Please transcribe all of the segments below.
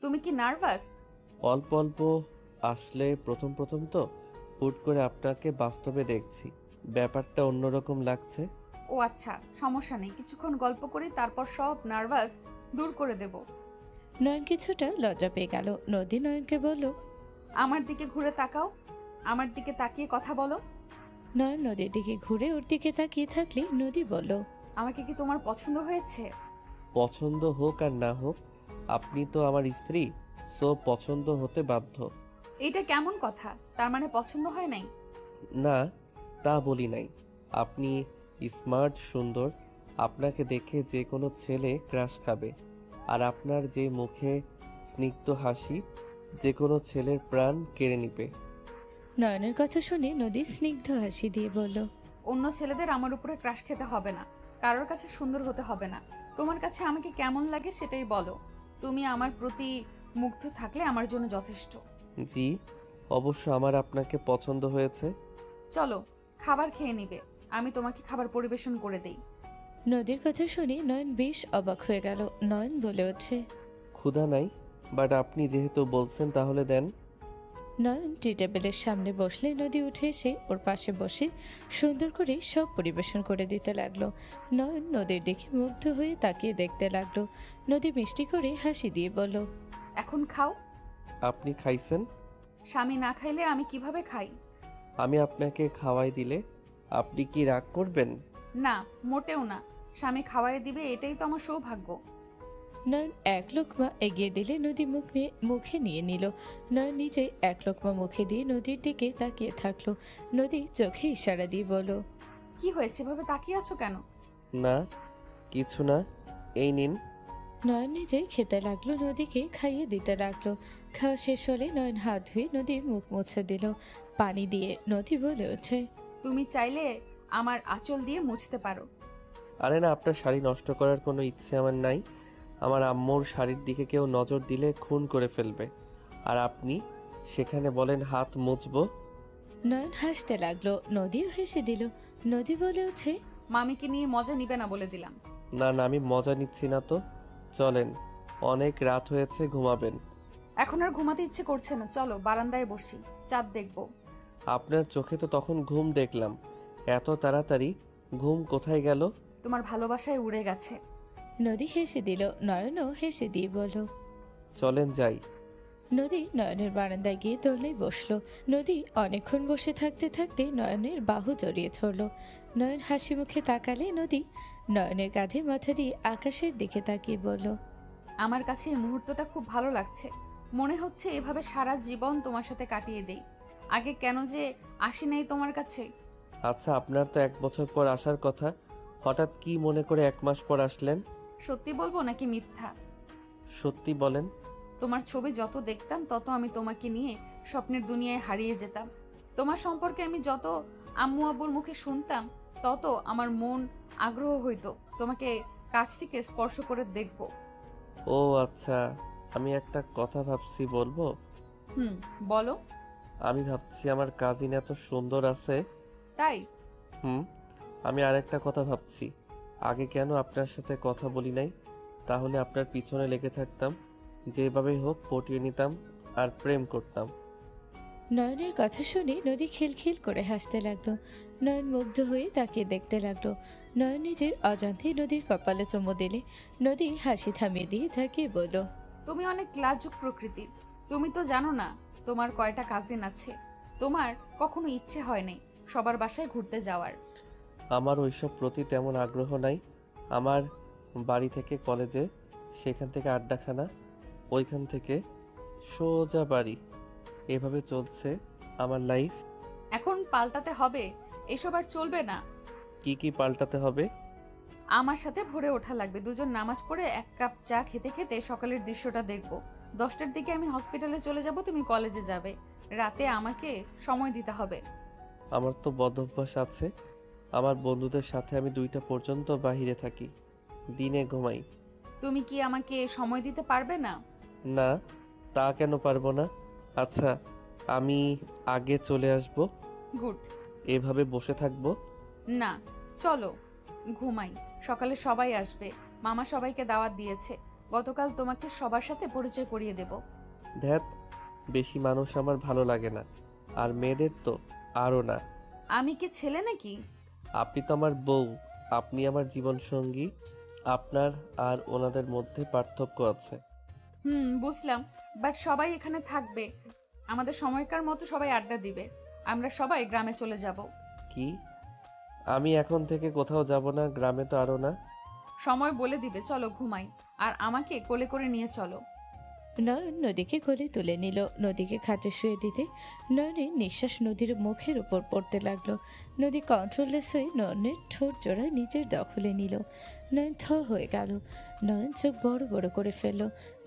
তুমি কি নার্ভাস? অল্প অল্প। আসলে প্রথম প্রথম তো হুট করে আপনাকে বাস্তবে দেখছি, ব্যাপারটা অন্যরকম লাগছে। ও আচ্ছা, সমস্যা নেই, কিছুক্ষণ গল্প করি, তারপর সব নার্ভাস দূর করে দেব। নয়ন কিছুটা লজ্জা পেয়ে গেল। নদী নয়নকে বলল। আমার দিকে ঘুরে তাকাও, আমার দিকে তাকিয়ে কথা বলো। নয়ন নদীর দিকে ঘুরে ওর দিকে তাকিয়ে থাকলে নদী বলল। আমাকে কি তোমার পছন্দ হয়েছে? পছন্দ হোক আর না হোক, আপনি তো আমার স্ত্রী, সো পছন্দ হতে বাধ্য। এইটা কেমন কথা? তার মানে পছন্দ হয় নাই? না, তা বলি নাই। আপনি স্মার্ট, সুন্দর, আপনাকে দেখে যে কোনো ছেলে ক্রাশ খাবে। আর আপনার যে মুখে স্নিগ্ধ হাসি যে কোনো ছেলের প্রাণ কেড়ে নিবে। নয়নের কথা শুনে নদী স্নিগ্ধ হাসি দিয়ে বলল। অন্য ছেলেদের আমার উপরে ক্রাশ খেতে হবে না, কারোর কাছে সুন্দর হতে হবে না। তোমার কাছে আমাকে কেমন লাগে সেটাই বলো। তুমি আমার প্রতি মুগ্ধ থাকলে আমার জন্য যথেষ্ট। জি, অবশ্য আমার আপনাকে পছন্দ হয়েছে। চলো, খাবার খেয়ে নিবে, আমি তোমাকে খাবার পরিবেশন করে দেই। নদীর কথা শুনে নয়ন বেশ অবাক হয়ে গেল। নয়ন বলে ওঠে। ক্ষুধা নাই, বাট আপনি যেহেতু বলছেন তাহলে দেন। নয়ন টি টেবিলের সামনে বসলে নদী উঠে এসে ওর পাশে বসে সুন্দর করে সব পরিবেশন করে দিতে লাগলো। নয়ন নদীর দিকে মুগ্ধ হয়ে তাকিয়ে দেখতে লাগলো। নদী মিষ্টি করে হাসি দিয়ে বলল। এখন খাও। আপনি খাইছেন? স্বামী না খাইলে আমি কিভাবে খাই? আমি আপনাকে খাওয়াই দিলে আপনি কি রাগ করবেন? না, মোটেও না। স্বামী খাওয়াই দিবে, এটাই তো আমার সৌভাগ্য। নয়ন এক লোকমা এগিয়ে দিলে নদী মুখে নিয়ে নিল। নয়ন নিজে এক লোকমা মুখে দিয়ে নদীর দিকে তাকিয়ে থাকলো। নদী চোখে ইশারা দিয়ে বলল। কি হয়েছে, এভাবে তাকিয়ে আছো কেন? না, কিছু না, এই নিন। নয়ন নিজে খেতে লাগলো, নদীকে খাইয়ে দিতে লাগলো। খাওয়া শেষ হলে নয়ন হাত ধুয়ে নদীর মুখ মুছে দিল পানি দিয়ে। নদী বলে ওঠে। তুমি চাইলে আমার আঁচল দিয়ে মুছতে পারো। আরে না, আপনার শাড়ি নষ্ট করার কোনো ইচ্ছে আমার নাই। আমার আম্মুর শাড়ির দিকে কেউ নজর দিলে খুন করে ফেলবে, আর আপনি সেখানে বলেন হাত মুছবো। নয়ন হাসতে লাগলো, নদীও হেসে দিল। নদী বলে ওঠে। মামিকে নিয়ে মজা নিবে না বলে দিলাম। না না, আমি মজা নিচ্ছি না তো। চলেন, অনেক রাত হয়েছে, ঘুমাবেন। এখন আর ঘুমাতে ইচ্ছে করছে না, চলো বারান্দায় বসি, চাঁদ দেখবো। আপনার চোখে তো তখন ঘুম দেখলাম, এত তাড়াতাড়ি ঘুম কোথায় গেল? তোমার ভালোবাসায় উড়ে গেছে। নদী হেসে দিল। নয়নও হেসে দিয়ে বলল। চলেন যাই। নদী নয়নের বারান্দায় গিয়ে দোলনায় বসলো। নদী অনেকক্ষণ বসে থাকতে থাকতে নয়নের বাহু জড়িয়ে ধরল। নয়ন হাসি মুখে তাকালে নদী নয়নের কাঁধে মাথা দিয়ে আকাশের দিকে তাকিয়ে বলল। আমার কাছে এই মুহূর্তটা খুব ভালো লাগছে। মনে হচ্ছে এভাবে সারা জীবন তোমার সাথে কাটিয়ে দেই। আগে কেন যে আসি নাই তোমার কাছে। আচ্ছা, আপনার তো 1 বছর পর আসার কথা, হঠাৎ কি মনে করে 1 মাস পর আসলেন? সত্যি বলবো নাকি মিথ্যা? সত্যি বলেন। তোমার ছবি যত দেখতাম তত আমি তোমাকে নিয়ে স্বপ্নের দুনিয়ায় হারিয়ে যেতাম। তোমার সম্পর্কে আমি যত আম্মু আব্বুর মুখে শুনতাম তত আমার মন আগ্রহ হইতো তোমাকে কাছ থেকে স্পর্শ করে দেখব। ও আচ্ছা, আমি একটা কথা ভাবছি, বলবো? বলো। আমি ভাবছি আমার কাজিন এত সুন্দর আছে। তাই? হুম। আমি আরেকটা কথা ভাবছি, আগে কেন আপনার সাথে কথা বলি নাই? তাহলে আপনার পিছনে লেগে থাকতাম, যেভাবেই হোক পটিয়ে নিতাম আর প্রেম করতাম। নয়নের কথা শুনে নদী খিলখিল করে হাসতে লাগলো। নয়ন মুগ্ধ হয়ে তাকিয়ে দেখতে লাগলো। নয়ন নিজের অজান্তে নদীর কপালে চুমু দিলে নদী হাসি থামিয়ে দিয়ে তাকিয়ে বলল। তুমি অনেক লাজুক প্রকৃতির। তুমি তো জানো না তোমার কয়টা কাজিন আছে। তোমার কখনো ইচ্ছে হয় নাই সবার বাসায় ঘুরতে যাওয়ার? আমার ওইসব প্রতি তেমন আগ্রহ নাই। আমার বাড়ি থেকে কলেজে, সেখান থেকে আড্ডাখানা, ওইখান থেকে সোজা বাড়ি, এভাবে চলছে আমার লাইফ। এখন পাল্টাতে হবে, এসব আর চলবে না। কি কি পাল্টাতে হবে? আমার সাথে ভোরে ওঠা লাগবে, দুজন নামাজ পড়ে এক কাপ চা খেতে খেতে সকালের দৃশ্যটা দেখব। 10টার দিকে আমি হসপিটালে চলে যাব, তুমি কলেজে যাবে। রাতে আমাকে সময় দিতে হবে। আমার তো বদ অভ্যাস আছে, আমার বন্ধুদের সাথে আমি 2টা পর্যন্ত বাহিরে থাকি, দিনে ঘুমাই। তুমি কি আমাকে সময় দিতে পারবে না? না, তা কেন পারবো না? আচ্ছা, আমি আগে চলে আসব, গুড। এভাবে বসে থাকবো? না, চলো ঘুমাই। সকালে সবাই আসবে, মামা সবাইকে দাওয়াত দিয়েছে। গতকাল তোমাকে সবার সাথে পরিচয় করিয়ে দেব। ধ্যাত, বেশি মানুষ আমার ভালো লাগে না, আর মেয়েদের তো আরও না। আমি কি ছেলে নাকি? আপনি তো আমার বউ, আপনি আমার জীবনসঙ্গী। আপনার আর ওনাদের মধ্যে পার্থক্য আছে। বুঝলাম, বাট সবাই এখানে থাকবে। আমাদের সময়কার মতো সবাই আড্ডা দিবে। আমরা সবাই গ্রামে চলে যাব। কি? আমি এখন থেকে কোথাও যাব না, গ্রামে তো আরও না। সময় বলে দিবে, চলো ঘুমাই। আর আমাকে কোলে করে নিয়ে চলো। নয়ন নদীকে কোলে তুলে নিল। নদীকে খাটে শুয়ে দিতে নয়নের নিঃশ্বাস নদীর মুখের উপর পড়তে লাগলো। নদী কন্ট্রোললেস হয়ে নয়নের ঠোঁট জোড়া নিজের দখলে নিল। নয়ন থ হয়ে গেল। নয়ন চোখ বড় বড় করে ফেলল।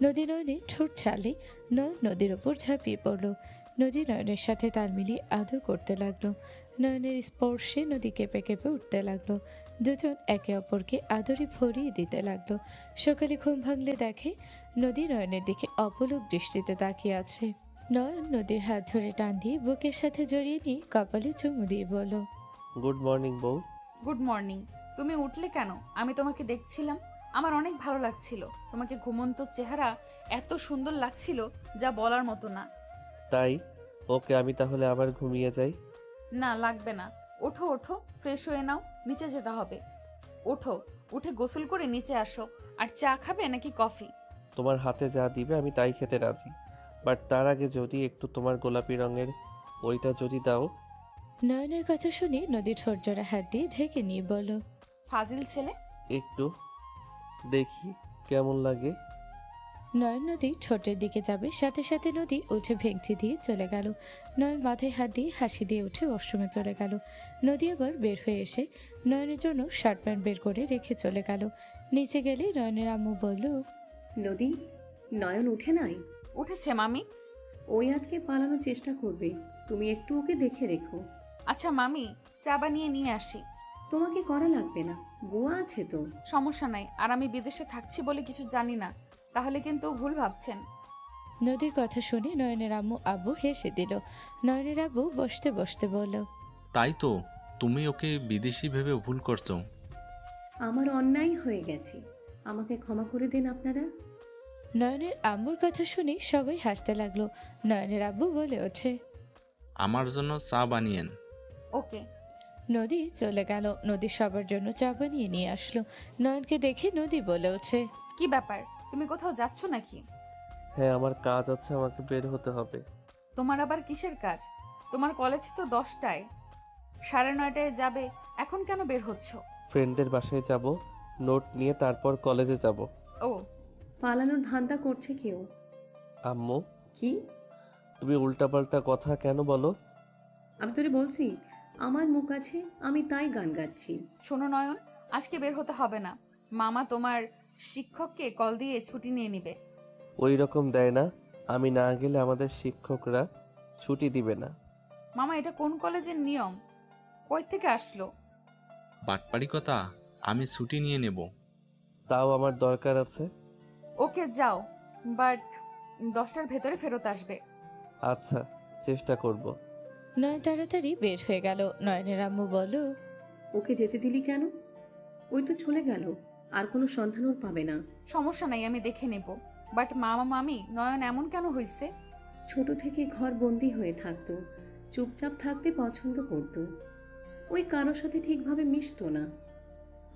নদী নয়নের ঠোঁট ছাড়লে নয়ন নদীর ওপর ঝাঁপিয়ে পড়ল। নদী নয়নের সাথে তাল মিলিয়ে আদর করতে লাগলো। নয়নের স্পর্শে নদী কেঁপে কেঁপে উঠতে লাগলো। দুজন একে অপরকে আদরে ভরিয়ে দিতে লাগলো। সকালে ঘুম ভাঙলে দেখে নদী নয়নের দিকে অপলক দৃষ্টিতে তাকিয়ে আছে। নয়ন নদীর হাত ধরে টান দিয়ে বুকের সাথে জড়িয়ে নিয়ে কপালে চুমু দিয়ে বলল, গুড মর্নিং বউ। Good morning. তুমি উঠলে কেন? আমি তোমাকে দেখছিলাম, আমার অনেক ভালো লাগছিল। তোমাকে ঘুমন্ত চেহারা এত সুন্দর লাগছিল যা বলার মতো না। তাই? ওকে, আমি তাহলে আবার ঘুমিয়ে যাই। না, লাগবে না। ওঠো ওঠো, ফ্রেশ হয়ে নাও, নিচে যেতে হবে। ওঠো, উঠে গোসল করে নিচে আসো। আর চা খাবে নাকি কফি? তোমার হাতে যা দিবে আমি তাই খেতে রাজি, বাট তার আগে যদি একটু তোমার গোলাপি রঙের ওইটা যদি দাও। নয়নের কথা শুনে নদী ঠোঁট জোড়া হাত দিয়ে ঢেকে নিয়ে বলল, ফাজিল ছেলে। একটু দেখি কেমন লাগে। নয়ন নদী ঠোঁটের দিকে যাবে, সাথে সাথে নদী উঠে ভেঙচি দিয়ে চলে গেল। নয়ন মাথায় হাত দিয়ে হাসি দিয়ে উঠে ওয়াশরুমে চলে গেল। নদী আবার বের হয়ে এসে নয়নের জন্য শার্ট প্যান্ট বের করে রেখে চলে গেল। নিচে গেলে নয়নের আম্মু বলল, নদী, নয়ন উঠে নাই? উঠেছে মামি। ওই আজকে পালানোর চেষ্টা করবে, তুমি একটু ওকে দেখে রেখো। আচ্ছা মামি, চা বানিয়ে নিয়ে আসি। তোমাকে করা লাগবে না, বুয়া আছে তো। সমস্যা নাই, আর আমি বিদেশে থাকছি বলে কিছু জানি না, তাহলে কিন্তু ভুল ভাবছেন। নদীর কথা শুনে নয়নের আম্মু আব্বু হেসে দিল। নয়নের আব্বু বসতে বসতে বলল, তাই তো, তুমি ওকে বিদেশি ভেবে ভুল করছো। আমার অন্যায় হয়ে গেছে, আমাকে ক্ষমা করে দিন আপনারা। নয়নের আম্মুর কথা শুনে সবাই হাসতে লাগলো। নয়নের আব্বু বলে ওঠে, আমার জন্য চা বানিয়েন। ওকে। নদী চলে গেল। নদী সবার জন্য চা বানিয়ে নিয়ে আসলো। নয়নকে দেখে নদী বলে ওঠে, কি ব্যাপার, তুমি কোথাও যাচ্ছ নাকি? হ্যাঁ, আমার কাজ আছে, আমাকে বের হতে হবে। তোমার আবার কিসের কাজ? তোমার কলেজ তো 10টায়, 9:30টায় যাবে, এখন কেন বের হচ্ছ? ফ্রেন্ডের বাসায় যাব, নোট নিয়ে তারপর কলেজে যাব। ও, পালানোর ধান্দা করছে কেউ। আম্মু, কি? তুমি উল্টাপাল্টা কথা কেন বলো? আমি তোরে বলছি, আমার মুখ আছে, আমি তাই গান গাচ্ছি। শোনো নয়ন, আজকে বের হতে হবে না। মামা তোমার শিক্ষককে কল দিয়ে ছুটি নিয়ে নিবে। ওই রকম দেয় না, আমি না গেলে আমাদের শিক্ষকরা ছুটি দিবে না। মামা, এটা কোন কলেজের নিয়ম? কই থেকে আসলো? বাটপাড়ি কথা, আমি ছুটি নিয়ে নেব। তাও আমার দরকার আছে। ওকে যাও, বাট 10টার ভেতরে ফেরত আসবে। আচ্ছা, চেষ্টা করব। নয়ন তাড়াতাড়ি বের হয়ে গেল। নয়নের আম্মু বলল, ওকে যেতে দিলি কেন? ওই তো চলে গেল, আর কোনো সন্ধান ওর পাবে না। সমস্যা নাই, আমি দেখে নেব। বাট মামা মামি, নয়ন এমন কেন হইছে? ছোট থেকে ঘর বন্দি হয়ে থাকতো, চুপচাপ থাকতে পছন্দ করত। ওই কারোর সাথে ঠিকভাবে মিশতো না।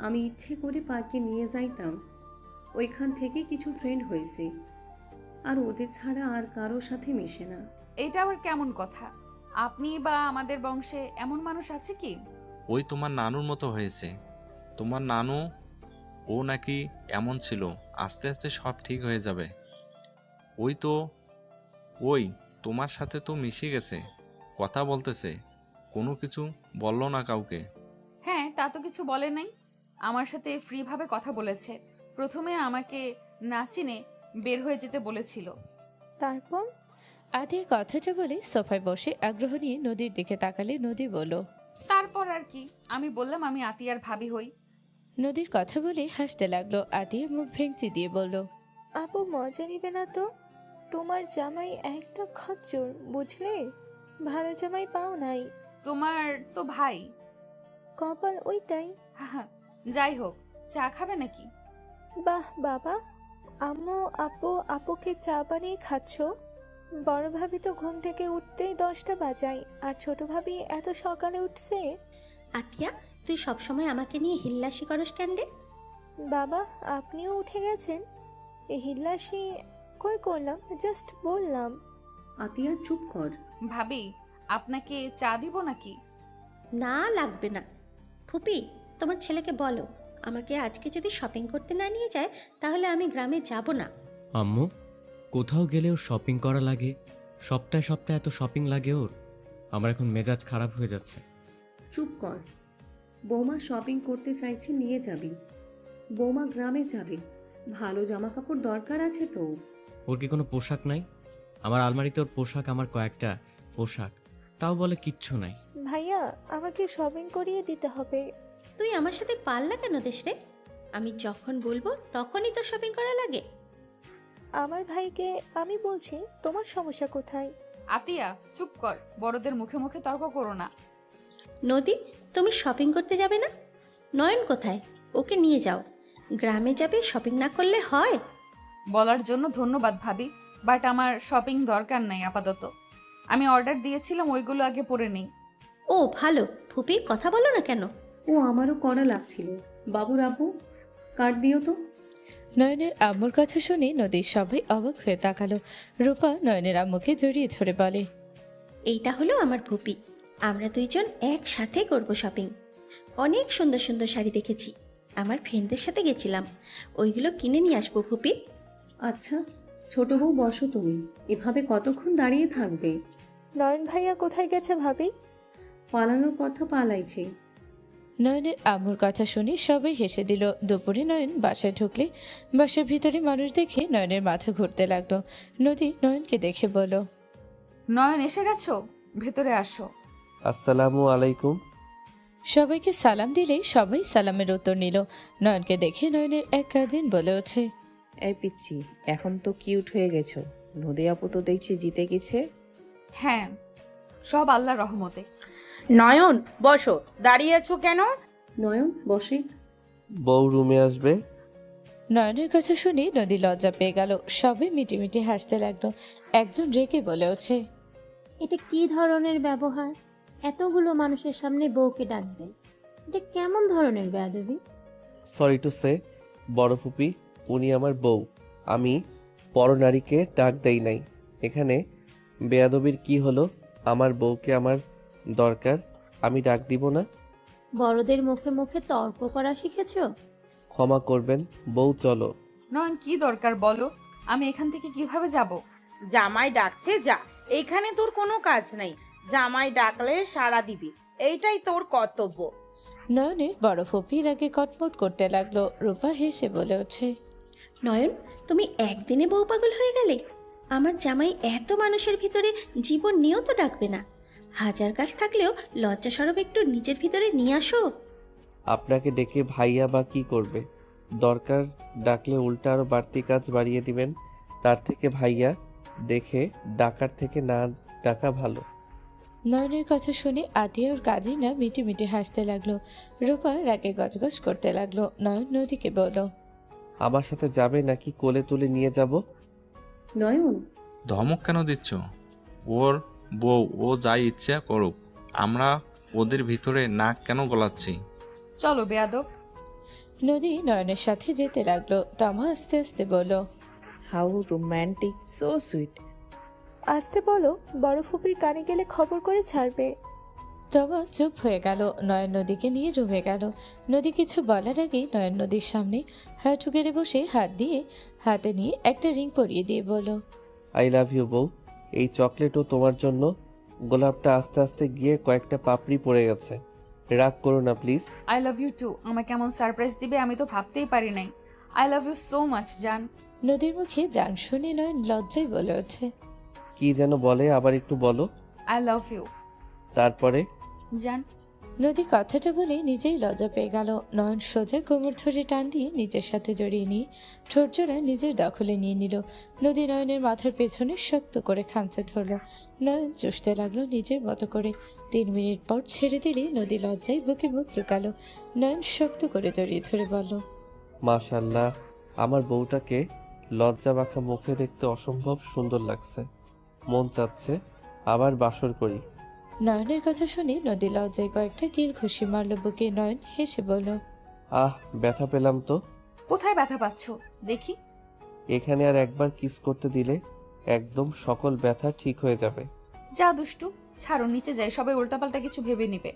আমি ইচ্ছে করে পার্কে নিয়ে যাইতাম, ওইখান থেকে কিছু ফ্রেন্ড হয়েছে, আর ওদের ছাড়া আর কারোর সাথে মিশে না। এইটা আবার কেমন কথা? আপনি বা আমাদের বংশে এমন মানুষ আছে কি? ওই তোমার নানুর মতো হয়েছে। তোমার নানু, ও নাকি এমন ছিল, আস্তে আস্তে সব ঠিক হয়ে যাবে। ওই তো, ওই তোমার সাথে তো মিশে গেছে, কথা বলতেছে, কোনো কিছু বললো না কাউকে। হ্যাঁ, তা তো কিছু বলে নাই। আমার সাথে ফ্রি ভাবে কথা বলেছে। প্রথমে আমাকে না চিনে বের হয়ে যেতে বলেছিল। তারপর? আদিয়া কথাটা বলে সোফায় বসে আগ্রহ নিয়ে নদীর দিকে তাকালে নদী বলল, তারপর আর কি, আমি বললাম আমি আতিয়ার ভাবি হই। নদীর কথা বলে হাসতে লাগলো। আদিয়া মুখ ভেঙচি দিয়ে বলল, আপু মজা নিবে না তো? তোমার জামাই একটা খচ্চর, বুঝলে? ভালো জামাই পাও নাই। তোমার তো ভাই। কপাল ওইটাই। যাই হোক, চা খাবে নাকি? বাহ বাবা, আম্মু আপুকে চা বানিয়ে খাচ্ছ? বড় ভাবি তো ঘুম থেকে উঠতেই 10টা বাজায়, আর ছোট ভাবি এত সকালে উঠছে। আতিয়া, তুই সবসময় আমাকে নিয়ে হিল্লাসি করস কেন রে? বাবা, আপনিও উঠে গেছেন? এই হিল্লাসি কই করলাম, জাস্ট বললাম। আতিয়া চুপ কর। ভাবি, আপনাকে চা দিব নাকি? না, লাগবে না। ফুপি, তোমার ছেলেকে বলো আমাকে আজকে যদি শপিং করতে না নিয়ে যায় তাহলে আমি গ্রামে যাব না। আম্মু, কোথাও গেলেও শপিং করা লাগে, সপ্তাহে সপ্তাহে এত শপিং লাগে ওর। আমার এখন মেজাজ খারাপ হয়ে যাচ্ছে। চুপ কর। বৌমা শপিং করতে চাইছে, নিয়ে যাবি। বৌমা গ্রামে যাবে, ভালো জামা কাপড় দরকার আছে তো। ওর কি কোনো পোশাক নাই? আমার আলমারিতে ওর পোশাক, আমার কয়েকটা পোশাক, তাও বলে কিচ্ছু নাই। ভাইয়া, আমাকে শপিং করিয়ে দিতে হবে। তুই আমার সাথে পাল্লা কেন দিস রে? আমি যখন বলবো তখনই তো শপিং করা লাগে। আমার ভাইকে আমি বলছি, তোমার সমস্যা কোথায়? আতিয়া, চুপ কর, বড়দের মুখে মুখে তর্ক করো না। নদী, তুমি শপিং করতে যাবে না? নয়ন কোথায়? ওকে নিয়ে যাও। গ্রামে যাবে, শপিং না করলে হয়? বলার জন্য ধন্যবাদ ভাবি, বাট আমার শপিং দরকার নাই আপাতত। আমি অর্ডার দিয়েছিলাম, ওইগুলো আগে পরে নিই। ও ভালো, ফুপি কথা বলো না কেন? ও আমারও করা লাগছিল। বাবুর আব্বু, কার্ড দিও তো। নয়নের আম্মুর কথা শুনে নদীর সবাই অবাক হয়ে তাকালো। রূপা নয়নের আম্মুকে জড়িয়ে ধরে বলে, এইটা হলো আমার ফুপি। আমরা দুইজন একসাথে করব শপিং। অনেক সুন্দর সুন্দর শাড়ি দেখেছি, আমার ফ্রেন্ডদের সাথে গেছিলাম, ওইগুলো কিনে নিয়ে আসবো ফুপি। আচ্ছা, ছোট বউ বসো তুমি। এভাবে কতক্ষণ দাঁড়িয়ে থাকবে? নয়ন ভাইয়া কোথায় গেছে ভাবি? পালানোর কথা পালাইছে। নয়নের আম্মুর কথা শুনে সবাই হেসে দিল। দুপুরে নয়ন বাসায় ঢুকলে বাসার ভিতরে মানুষ দেখে নয়নের মাথা ঘুরতে লাগলো। নদী নয়নকে দেখে বলল, নয়ন, এসে গেছো? ভেতরে আসো। আসসালামু আলাইকুম। সবাইকে সালাম দিলেই সবাই সালামের উত্তর নিল। নয়নকে দেখে নয়নের এক কাজিন বলে ওঠে, এই পিচ্ছি, এখন তো কিউট হয়ে গেছো। নদী আপু তো দেখছি জিতে গেছে। হ্যাঁ, সব আল্লাহর রহমতে। নয়ন, বসো। দাঁড়িয়ে আছো কেন? নয়ন বসে। বউ রুমে আসবে। নয়নের কথা শুনে নদী লজ্জা পেয়ে গেল। সবাই মিটিমিটি হাসতে লাগলো। একজন রেগে বলে ওঠে, এটা কি ধরনের ব্যবহার? এতগুলো মানুষের সামনে বউকে ডাকবে, এটা কেমন ধরনের বেয়াদবি? সরি টু সে, বড় ফুপি, উনি আমার বউ। আমি পরনারীকে ডাক দেই নাই। এখানে বেয়াদবির কি হলো? আমার বউকে আমার দরকার, আমি ডাক দিব না? বড়দের মুখে মুখে তর্ক করা শিখেছো? ক্ষমা করবেন বউ, চলো। নয়ন, কি দরকার বলো? আমি এখান থেকে কিভাবে যাব? জামাই ডাকছে, যা। এইখানে তোর কোনো কাজ নেই। জামাই ডাকলে সাড়া দিবি, এইটাই তোর কর্তব্য। নয়নের বড় ফুপির আগে কটমট করতে লাগলো। রূপা হেসে বলে ওঠে, নয়ন, তুমি একদিনে বউ পাগল হয়ে গেলে? আমার জামাই এত মানুষের ভিতরে জীবন নিয়েও তো ডাকবে না। হাজার কাজ থাকলেও লজ্জা সরব একটু নিজের ভিতরে নিয়ে আসো। আপনাকে ডেকে ভাইয়া বা কি করবে? দরকার ডাকলে উল্টা আরো বাড়তি কাজ বাড়িয়ে দিবেন। তার থেকে ভাইয়া দেখে ডাকার থেকে না ডাকা ভালো। নয়নের কথা শুনে আতিয়া ওর কাজিনা মিটিমিটি হাসতে লাগলো। রূপা রাগে গজগজ করতে লাগলো। নয়ন নদীকে বলল, আমার সাথে যাবে নাকি কোলে তুলে নিয়ে যাব? নয়ন, ধমক কেন দিচ্ছ? ওর বউ, ও যাই ইচ্ছা করুক। আমরা ওদের ভিতরে নাক কেন গলাচ্ছি? চলো বেয়াদব। নদী নয়নের সাথে যেতে লাগলো। তমা আস্তে আস্তে বলল, হাউ রোম্যান্টিক, সো সুইট। আসতে বলো, বড় ফুপির কানে গেলে খবর করে ছাড়বে। তমা চুপ হয়ে গেল। নয়ন নদীকে নিয়ে রুমে গেল। নদী কিছু বলার আগেই নয়ন নদীর সামনে হাঁটু গেড়ে বসে হাত দিয়ে হাতে নিয়ে একটা রিং পরিয়ে দিয়ে বলল, আই লাভ ইউ বউ। এই চকলেটও তোমার জন্য। গোলাপটা আস্তে আস্তে গিয়ে কয়েকটা পাপড়ি পড়ে গেছে। রাগ করো না please. I love you too. আমাকে কেমন সারপ্রাইজ দিবে আমি তো ভাবতেই পারি নাই। I love you so much জান। নদীর মুখে জান শুনে নয়ন লজ্জায় বলে ওঠে, কি যেন বলে, আবার একটু বলো। আই লাভ ইউ তারপরে জান। নদী কথাটা বলে নিজেই লজ্জা পেয়ে গেল। নয়ন সোজা কোমর ধরে টান দিয়ে নিজের সাথে জড়িয়ে নিয়ে ঠোঁট জোড়া নিজের দখলে নিয়ে নিল। নদী নয়নের মাথার পেছনে শক্ত করে খামচে ধরল। নয়ন চুষতে লাগলো নিজের মতো করে। 3 মিনিট পর ছেড়ে দিলে নদী লজ্জায় বুকে বুক লুকালো। নয়ন শক্ত করে জড়িয়ে ধরে বলল, মাশাল্লাহ, আমার বউটাকে লজ্জা মাখা মুখে দেখতে অসম্ভব সুন্দর লাগছে। মন চাচ্ছে আবার বাসর করি। নয়নের কথা শুনে নদী লজ্জায় কয়েকটা কিল খুশি মারল বুকে। নয়ন হেসে বলল, আহ, ব্যথা পেলাম তো। কোথায় ব্যথা পাচ্ছ দেখি? এখানে আর একবার কিস করতে দিলে একদম সকল ব্যথা ঠিক হয়ে যাবে। যা দুষ্টু, ছাড়ো, নিচে যাই, সবাই উল্টাপাল্টা কিছু ভেবে নিবে।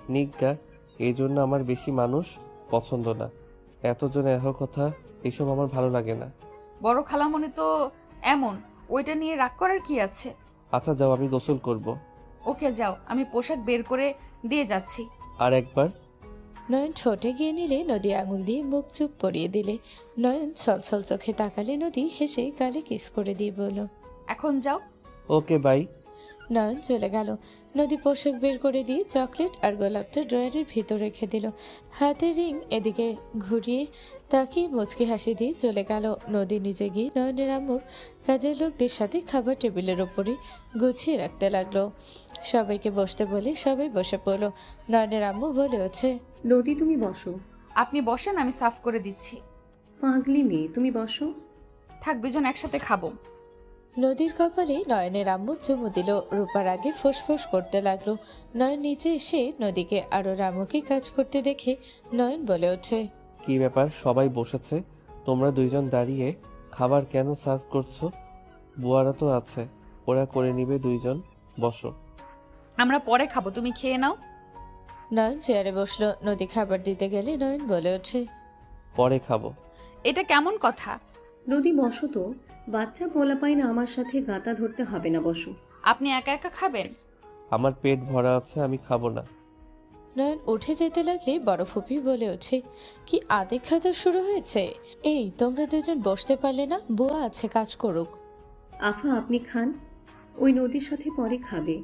নিজ্ঞা, এই জন্য আমার বেশি মানুষ পছন্দ না। এতজনে এত কথা, এসব আমার ভালো লাগে না। বড় খালামণি তো এমন, ওইটা নিয়ে রাগ করার কি আছে? আচ্ছা যাও, আমি গোসল করব। ওকে যাও, আমি পোশাক বের করে দিয়ে যাচ্ছি। আর একবার। নয়ন ঠোঁটে গিয়ে নিলে নদী আঙুল দিয়ে মুখ চুপ করিয়ে দিলে। নয়ন ছলছল চোখে তাকালে নদী হেসে গালে কিস করে দিয়ে বলল, এখন যাও। Okay bye. নয়ন চলে গেল। নদী পোশাক বের করে দিয়ে চকলেট আর গোলাপটা ড্রয়ারের ভিতর রেখে দিল। হাতের রিং এদিকে ঘুরিয়ে তাকিয়ে মুচকি হাসি দিয়ে চলে গেল। নদী নিজে গিয়ে নয়নের আম্মুর কাজের লোকদের সাথে খাবার টেবিলের ওপরে গুছিয়ে রাখতে লাগলো। সবাইকে বসতে বলে সবাই বসে পড়ল। নয়নের আম্মু বলে ওঠে, নদী তুমি বসো। আপনি বসেন, আমি সাফ করে দিচ্ছি। পাগলি মেয়ে, তুমি বসো। থাক, দুজন একসাথে খাবো। নদীর কপালে নয়নের আম্মু চুমু দিল। রূপার আগে ফোঁস করতে লাগলো। নয়ন নিচে এসে নদীকে আরো রামুকে কাজ করতে দেখে নয়ন বলে ওঠে, কি ব্যাপার, সবাই বসেছে, তোমরা দুইজন দাঁড়িয়ে খাবার কেন সার্ভ করছো? বুয়ারা তো আছে, ওরা করে নিবে, দুইজন বসো। আমরা পরে খাবো, তুমি খেয়ে নাও। নয়ন চেয়ারে বসলো। নদী খাবার দিতে গেলে নয়ন বলে ওঠে, পরে খাবো। এটা কেমন কথা? নদী বসো তো, বাচ্চা পোলাপাই না, আমার সাথে গাতা ধরতে হবে না, বসো। আপনি একা একা খাবেন? আমার পেট ভরা আছে, আমি খাবো না। নয়ন উঠে যেতে লাগলে বড় ফুপি বলে ওঠে, কি আদে খাতা শুরু হয়েছে? এই তোমরা দুজন বসতে পারলে না? বুয়া আছে, কাজ করুক। আফা আপনি খান, ওই নদীর সাথে পরে খাবে।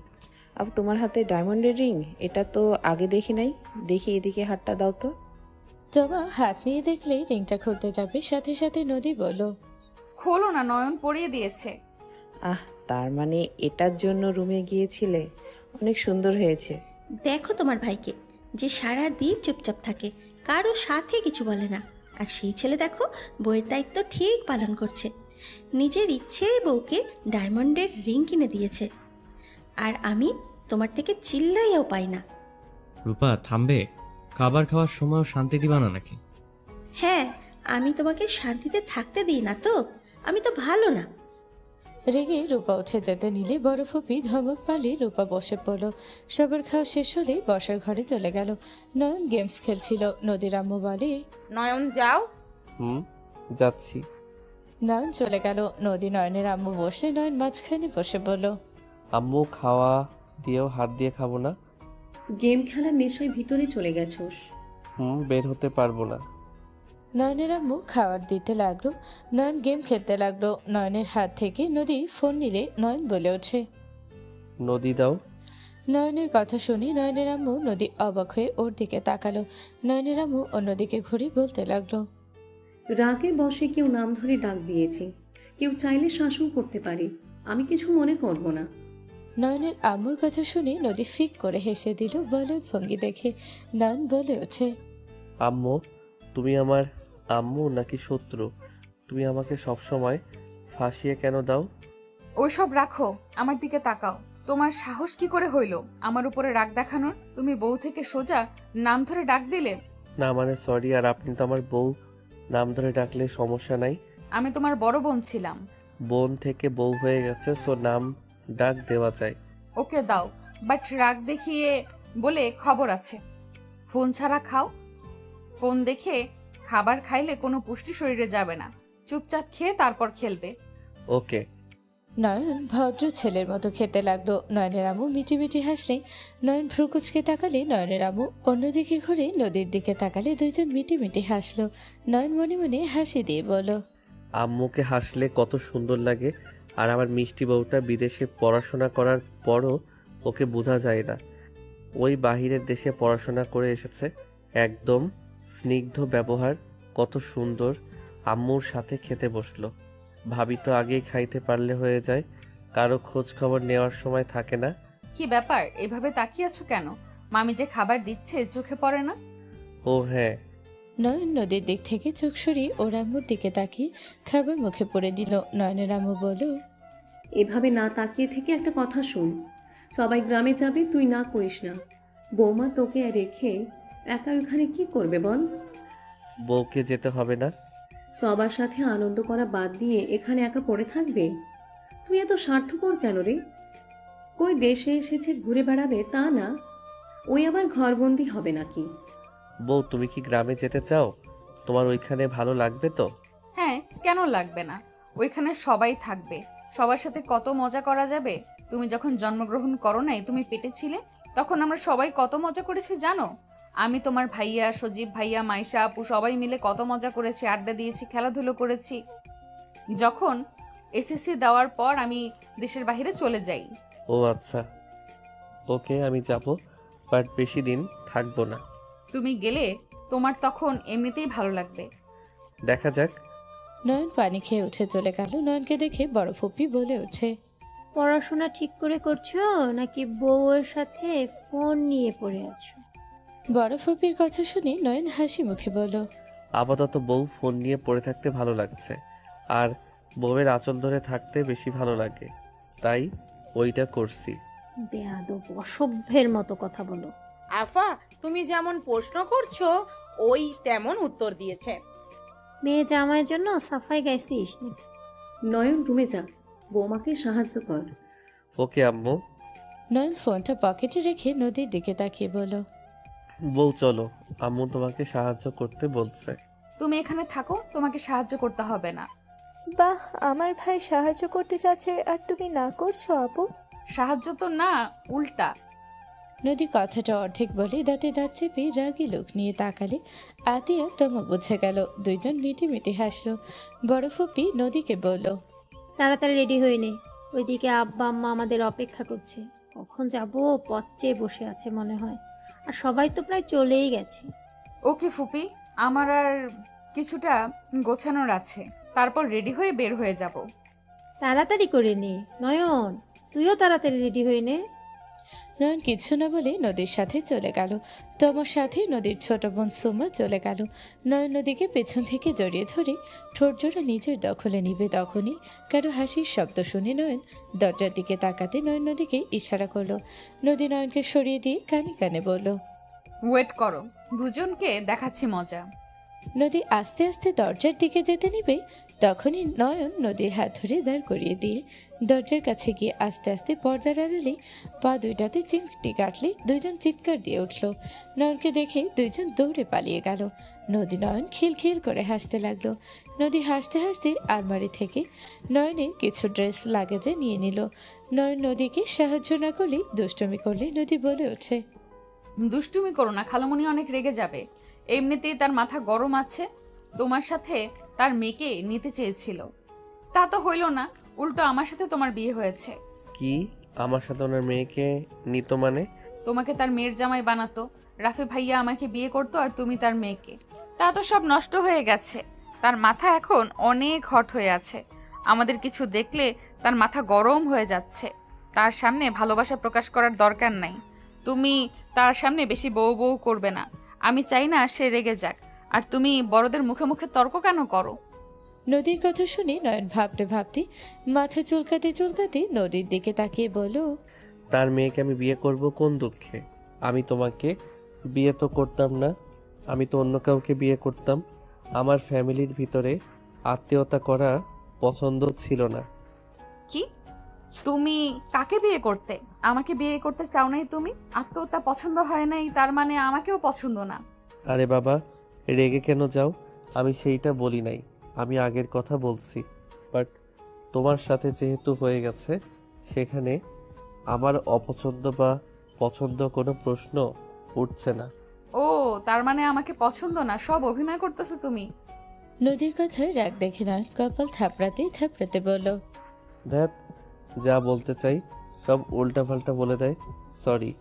আব তোমার হাতে ডায়মন্ডের রিং, এটা তো আগে দেখি নাই। দেখি এদিকে হাতটা দাও তো। তোমা হাত নিয়ে দেখলেই রিংটা খুলতে যাবে, সাথে সাথে নদী বলল, খোলো না, নয়ন পরিয়ে দিয়েছে। আহ, তার মানে এটার জন্য রুমে গিয়েছিলে? অনেক সুন্দর হয়েছে। দেখো তোমার ভাইকে, যে সারা দিন চুপচাপ থাকে, কারো সাথে কিছু বলে না। আর সেই ছেলে দেখো বইয়ের দায়িত্ব ঠিক পালন করছে। নিজের ইচ্ছে বউকে ডায়মন্ডের রিং কিনে দিয়েছে। আর আমি তোমার থেকে চিল্লাইও পাই না। রূপা থামবে? খাবার খাওয়ার সময়ও শান্তি দিবা না নাকি? হ্যাঁ, আমি তোমাকে শান্তিতে থাকতে দিই না তো, আমি তো ভালো না। রেগে রূপা উঠে যেতে নিলে বড় ফুপি ধমক পালে রূপা বসে পড়ল। সবার খাওয়া শেষ হলে বসার ঘরে চলে গেল। নয়ন গেমস খেলছিল। নদীর আম্মু বলে, নয়ন যাও। যাচ্ছি। নয়ন চলে গেল। নদী নয়নের আম্মু বসে, নয়ন মাঝখানে বসে বলল, আম্মু খাওয়া দিয়েও হাত দিয়ে খাবো না। গেম খেলার নেশায় ভিতরে চলে গেছোস। বের হতে পারবো না। নয়নের আম্মু খাবার দিতে লাগলো। নয়ন গেম খেলতে লাগলো। নয়নের হাত থেকে নদী ফোন নিলে নয়ন বলে ওঠে, নদী দাও। নয়নের কথা শুনে নয়নের আম্মু নদী অবাক হয়ে ওর দিকে তাকালো। নয়নের আম্মু অন্যদিকে ঘুরে বলতে লাগলো, রাগে বসে কেউ নাম ধরে ডাক দিয়েছে, কেউ চাইলে শাসন করতে পারে, আমি কিছু মনে করব না। নয়নের আম্মুর কথা শুনে নদী ফিক করে হেসে দিল বলার ভঙ্গি দেখে। নয়ন বলে ওঠে, আম্মু, তুমি আমার আম্মু নাকি শত্রু? তুমি আমাকে সবসময় ফাঁসিয়ে কেন দাও? ওইসব রাখো, আমার দিকে তাকাও। তোমার সাহস কি করে হইল আমার উপরে রাগ দেখানোর? তুমি বউ থেকে সোজা নাম ধরে ডাক দিলে। না মানে সরি, আর আপনি তো আমার বউ, নাম ধরে ডাকলে সমস্যা নাই। আমি তোমার বড় বোন ছিলাম। বোন থেকে বউ হয়ে গেছে, সো নাম ডাক দেওয়া যায়। ওকে দাও, বাট রাগ দেখিয়ে বলে খবর আছে। ফোন ছাড়া খাও। ফোন দেখে খাবার খাইলে কোনো পুষ্টি শরীরে যাবে না। চুপচাপ খেয়ে তারপর খেলবে। ওকে। নয়ন ভদ্র ছেলের মতো খেতে লাগলো। নয়নের আম্মু মিটি মিটি হাসলে নয়ন ভ্রুকুচকে তাকালে নয়নের আম্মু অন্যদিকে ঘুরে নদীর দিকে তাকালে দুইজন মিটি মিটি হাসলো। নয়ন মনে মনে হাসি দিয়ে বলল, আম্মুকে হাসলে কত সুন্দর লাগে। আর আমার মিষ্টি বউটা বিদেশে পড়াশোনা করার পরও ওকে বোঝা যায় না। ওই বাহিরের দেশে পড়াশোনা করে এসেছে, একদম স্নিগ্ধ ব্যবহার, কত সুন্দর। আম্মুর সাথে খেতে বসলো। ভাবি তো আগেই খাইতে পারলে হয়ে যায়, কারো খোঁজ খবর নেওয়ার সময় থাকে না। কি ব্যাপার, এভাবে তাকিয়ে আছো কেন? মামি যে খাবার দিচ্ছে চোখে পড়ে না? ও হ্যাঁ, নয়ন নদীর দিক থেকে চোখ সরিয়ে ওর আম্মুর দিকে তাকিয়ে খাবার মুখে পড়ে নিল। নয়নের আম্মু বলল, এভাবে না তাকিয়ে থেকে একটা কথা শোন, সবাই গ্রামে যাবে, তুই না করিস না। বৌমা তোকে রেখে একা ওখানে কি করবে বল? বউকে যেতে হবে না? সবার সাথে আনন্দ করা বাদ দিয়ে এখানে একা পড়ে থাকবে? তুই এত স্বার্থপর কেন রে? কই দেশে এসেছে ঘুরে বেড়াবে তা না, ওই আবার ঘরবন্দি হবে নাকি? বউ, তুমি কি গ্রামে যেতে চাও? তোমার ওইখানে ভালো লাগবে তো? হ্যাঁ, কেন লাগবে না? ওইখানে সবাই থাকবে, সবার সাথে কত মজা করা যাবে। তুমি যখন জন্মগ্রহণ করো নাই, তুমি পেটে ছিলে, তখন আমরা সবাই কত মজা করেছি জানো? আমি, তোমার ভাইয়া, সজীব ভাইয়া, মাইশা আপু সবাই মিলে কত মজা করেছি, আড্ডা দিয়েছি, খেলাধুলো করেছি। যখন এসএসসি দেওয়ার পর আমি দেশের বাইরে চলে যাই। ও আচ্ছা, ওকে আমি যাব, বাট বেশি দিন থাকবো না। তুমি গেলে তোমার তখন এমনিতেই ভালো লাগবে। দেখা যাক। নয়ন পানি খেয়ে উঠে চলে গেল। নয়নকে দেখে বড় ফুপি বলে ওঠে, পড়াশোনা ঠিক করে করছো নাকি বউয়ের সাথে ফোন নিয়ে পড়ে আছো? বড় ফুপির কথা শুনে নয়ন হাসি মুখে বলল, আপাতত বউ ফোন নিয়ে পড়ে থাকতে ভালো লাগছে, আর বউয়ের আঁচল ধরে থাকতে বেশি ভালো লাগে, তাই ওইটা করছি। বেয়াদব, অসভ্যের মতো কথা বলো। আফা, তুমি যেমন প্রশ্ন করছো ওই তেমন উত্তর দিয়েছে। মেয়ে জামাইয়ের জন্য সাফাই গাইছিস নাকি? নয়ন রুমে যা, বৌমাকে সাহায্য কর। ওকে আম্মু। নয়ন ফোনটা পকেটে রেখে নদীর দিকে তাকিয়ে বলল, বউ চলো, আম্মু তোমাকে সাহায্য করতে বলছে। তুমি এখানে থাকো, তোমাকে সাহায্য করতে হবে না। বাহ, আমার ভাই সাহায্য করতে চাচ্ছে আর তুমি না করছো আপু? সাহায্য তো না, উল্টা। নদী কথাটা অর্ধেক বলে দাঁতে দাঁত চেপে রাগী লোক নিয়ে তাকালে আতিয়া তোমা বুঝে গেল। দুইজন মিটি মিটি হাসলো। বড় ফুপি নদীকে বলল, তাড়াতাড়ি রেডি হয়ে নে, ওইদিকে আব্বা আম্মা আমাদের অপেক্ষা করছে। কখন যাব, পথ চেয়ে বসে আছে মনে হয়। আর সবাই তো প্রায় চলেই গেছে। ওকে ফুপি, আমার আর কিছুটা গোছানোর আছে, তারপর রেডি হয়ে বের হয়ে যাব। তাড়াতাড়ি করে নে নয়ন, তুইও তাড়াতাড়ি রেডি হয়ে নে। নয়ন কিছু না বলে নদীর সাথে চলে গেল। তোমার সাথে নদীর ছোট বোন সুমা চলে গেল। নয়ন নদীকে পেছন থেকে জড়িয়ে ধরে ঠোঁট জোড়া নিজের দখলে নিবে। তখনই কারো হাসির শব্দ শুনে নয়ন দরজার দিকে তাকাতে নয়ন নদীকে ইশারা করলো। নদী নয়নকে সরিয়ে দিয়ে কানে কানে বলল, ওয়েট করো, দুজনকে দেখাচ্ছি মজা। নদী আস্তে আস্তে দরজার দিকে যেতে নিবে, তখনই নয়ন নদীর হাত ধরে দাঁড় করিয়ে দিয়ে দরজার কাছে গিয়ে আস্তে আস্তে পর্দার আড়ালে পা দুইটাতে চিমটি কাটলে দুইজন চিৎকার দিয়ে উঠল। নয়নকে দেখে দুইজন দৌড়ে পালিয়ে গেল। নদী নয়ন খিলখিল করে হাসতে লাগলো। নদী হাসতে হাসতে আলমারি থেকে নয়নের কিছু ড্রেস লাগেজে নিয়ে নিল। নয়ন নদীকে সাহায্য না করলে দুষ্টুমি করলে নদী বলে ওঠে, দুষ্টুমি করো না, খালামণি অনেক রেগে যাবে। এমনিতেই তার মাথা গরম আছে। তোমার সাথে তার মেয়েকে নিতে চেয়েছিল, তা তো হইল না, উল্টো আমার সাথে তোমার বিয়ে হয়েছে। কি, আমার সাথে ওনার মেয়েকে নিত মানে? তোমাকে তার মেয়ের জামাই বানাতো, রাফি ভাইয়া আমাকে বিয়ে করতো আর তুমি তার মেয়েকে। তা তো সব নষ্ট হয়ে গেছে। তার মাথা এখন অনেক হট হয়ে আছে। আমাদের কিছু দেখলে তার মাথা গরম হয়ে যাচ্ছে। তার সামনে ভালোবাসা প্রকাশ করার দরকার নাই। তুমি তার সামনে বেশি বউ বউ করবে না। আমি চাই না সে রেগে যাক। আর তুমি বড়দের মুখে মুখে তর্ক কেন করো? নদীর কথা শুনে নয়ন ভাবতে ভাবতে মাথা চুলকাতে চুলকাতে নদীর দিকে তাকিয়ে বলল, তার মেয়েকে আমি বিয়ে করব কোন দুঃখে? আমি তোমাকে বিয়ে তো করতাম না, আমি তো অন্য কাউকে বিয়ে করতাম। আমার ফ্যামিলির ভিতরে আত্মীয়তা করা পছন্দ ছিল না। কি, তুমি কাকে বিয়ে করতে? আমাকে বিয়ে করতে চাও নাই তুমি? আত্মহত্যা পছন্দ হয় নাই তার মানে আমাকেও পছন্দ না? আরে বাবা, রেগে কেন যাও? আমি সেইটা বলি নাই, আমি আগের কথা বলছি। বাট তোমার সাথে যেহেতু হয়ে গেছে, সেখানে আমার অপছন্দ বা পছন্দ কোনো প্রশ্ন উঠছে না। ও, তার মানে আমাকে পছন্দ না, সব অভিনয় করতেছো তুমি। নদীর কথায় রাগ দেখে নয়ন কপাল থাপড়াতে থাপড়াতে বলল, ধ্যাত, যা বলতে চাই সব উল্টাপাল্টা বলে দেয়। সরি,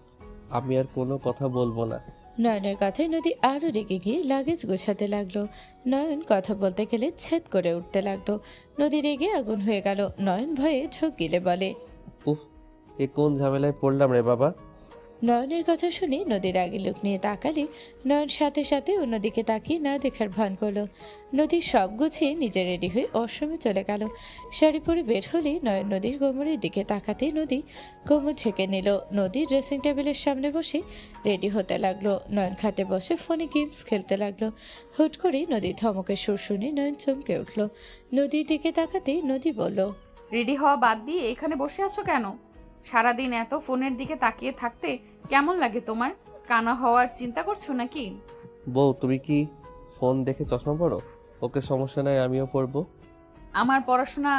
আমি আর কোনো কথা বলবো না। নয়নের কথায় নদী আরো রেগে গিয়ে লাগেজ গোছাতে লাগলো। নয়ন কথা বলতে গেলে ছেদ করে উঠতে লাগলো। নদী রেগে আগুন হয়ে গেল। নয়ন ভয়ে ঢোক গিলে বলে, উফ, এ কোন ঝামেলায় পড়লাম রে বাবা? নয়নের কথা শুনে নদীর আগে লোক নিয়ে তাকালে নয়ন সাথে সাথে অন্যদিকে তাকিয়ে না দেখার ভান করলো। নদীর সব গুছিয়ে নিজে রেডি হয়ে ওয়াশরুমে চলে গেল। শাড়ি পরে বের হলে নয়ন নদীর কোমরের দিকে তাকাতে নদী কোমর ঢেকে নিল। নদী ড্রেসিং টেবিলের সামনে বসে রেডি হতে লাগলো। নয়ন খাতে বসে ফোনে গেমস খেলতে লাগলো। হুট করে নদীর ধমকের সুর শুনে নয়ন চমকে উঠল। নদীর দিকে তাকাতে নদী বলল, রেডি হওয়া বাদ দিয়ে এখানে বসে আছো কেন? সারাদিন এত ফোনের দিকে তাকিয়ে থাকতে কেমন লাগে তোমার? কানা হওয়ার চিন্তা করছো নাকি? বউ, তুমি কি ফোন দেখে চশমা পড়ো? ওকে, সমস্যা নাই, আমিও পরবো। আমার পড়াশোনা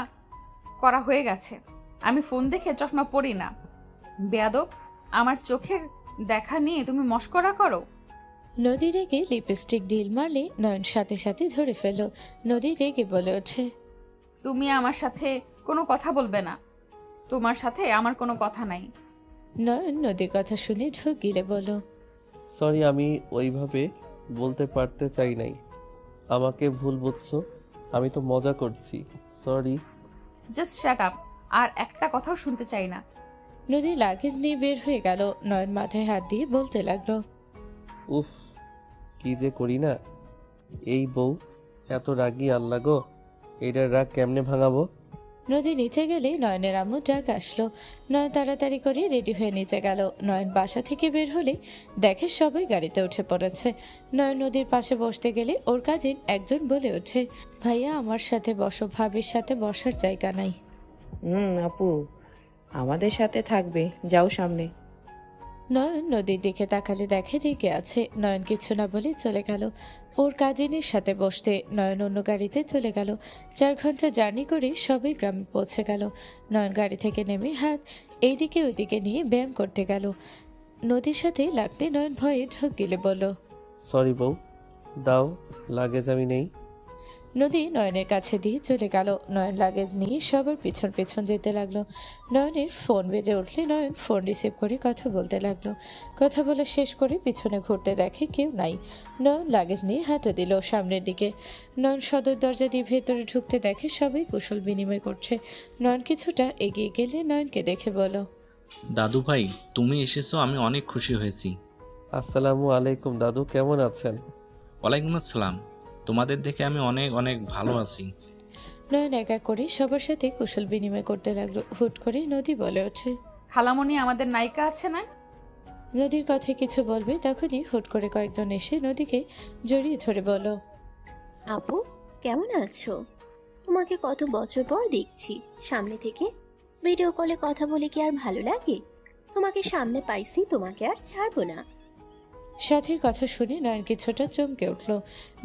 করা হয়ে গেছে, আমি ফোন দেখে চশমা পরি না। বেয়াদব, আমার চোখের দেখা নিয়ে তুমি মস্করা করো। নদী রেগে লিপস্টিক ডিল মারলে নয়ন সাথে সাথে ধরে ফেলল। নদী রেগে বলে ওঠে, তুমি আমার সাথে কোনো কথা বলবে না, তোমার সাথে আমার কোনো কথা নাই। নয়ন নদীর কথা শুনে ঢোক গিলে বলল, সরি, আমি ওইভাবে বলতে পারতে চাই নাই, আমাকে ভুল বুঝছো, আমি তো মজা করছি, সরি। জাস্ট শ্যাট আপ, আর একটা কথাও শুনতে চাই না। নদী লাগেজ নিয়ে বের হয়ে গেল। নয়ন মাথায় হাত দিয়ে বলতে লাগলো, উফ, কি যে করি না। এই বউ এত রাগী, আল্লাহ গো, এটার রাগ কেমনে ভাঙাবো? নদী নিচে গেলে নয়নের আম্মু ডাক আসলো। নয়ন তাড়াতাড়ি করে রেডি হয়ে নিচে গেল। নয়ন বাসা থেকে বের হলে দেখে সবাই গাড়িতে উঠে পড়েছে। নয়ন নদীর পাশে বসতে গেলে ওর কাজিন একজন বলে ওঠে, ভাইয়া আমার সাথে বসো, ভাবির সাথে বসার জায়গা নাই। আপু আমাদের সাথে থাকবে, যাও সামনে। নয়ন নদীর দিকে তাকালে দেখে রেগে আছে। নয়ন কিছু না বলে চলে গেল ওর কাজিনের সাথে বসতে। নয়ন অন্য গাড়িতে চলে গেল। 4 ঘন্টা জার্নি করে সবাই গ্রামে পৌঁছে গেল। নয়ন গাড়ি থেকে নেমে হাত এইদিকে ওইদিকে নিয়ে ব্যায়াম করতে গেল। নদীর সাথে লাগতে নয়ন ভয়ে ঢোক গিলে বলল, সরি বউ, দাও লাগেজ, আমি নেই। নদী নয়নের কাছে দিয়ে চলে গেল। নয়ন লাগেজ নিয়ে সবার পিছন পিছন যেতে লাগলো। নয়নের ফোন বেজে উঠলে নয়ন ফোন রিসিভ করে কথা বলতে লাগলো। কথা বলা শেষ করে পিছনে ঘুরতে দেখে কেউ নাই। নয়ন লাগেজ নিয়ে হাঁটা দিল সামনের দিকে। নয়ন সদর দরজা দিয়ে ভেতরে ঢুকতে দেখে সবাই কুশল বিনিময় করছে। নয়ন কিছুটা এগিয়ে গেলে নয়নকে দেখে বলো, দাদু ভাই, তুমি এসেছো, আমি অনেক খুশি হয়েছি। আসসালামু আলাইকুম দাদু, কেমন আছেন? ওয়ালাইকুম আসসালাম, তোমাদের দেখে আমি অনেক অনেক ভালো আছি। নয়ন একা করে সবার সাথে কুশল বিনিময় করতে লাগলো। হুট করে নদী বলে ওঠে, খালামণি আমাদের নায়িকা আছে না? নদীর কথায় কিছু বলবে তখনই হুট করে কয়েকজন এসে নদীকে জড়িয়ে ধরে বলল, আপু কেমন আছো? তোমাকে কত বছর পর দেখছি সামনে থেকে। ভিডিও কলে কথা বলে কি আর ভালো লাগে? তোমাকে সামনে পাইছি, তোমাকে আর ছাড়বো না। সাথীর কথা শুনে নয়ন কিছুটা চমকে উঠল।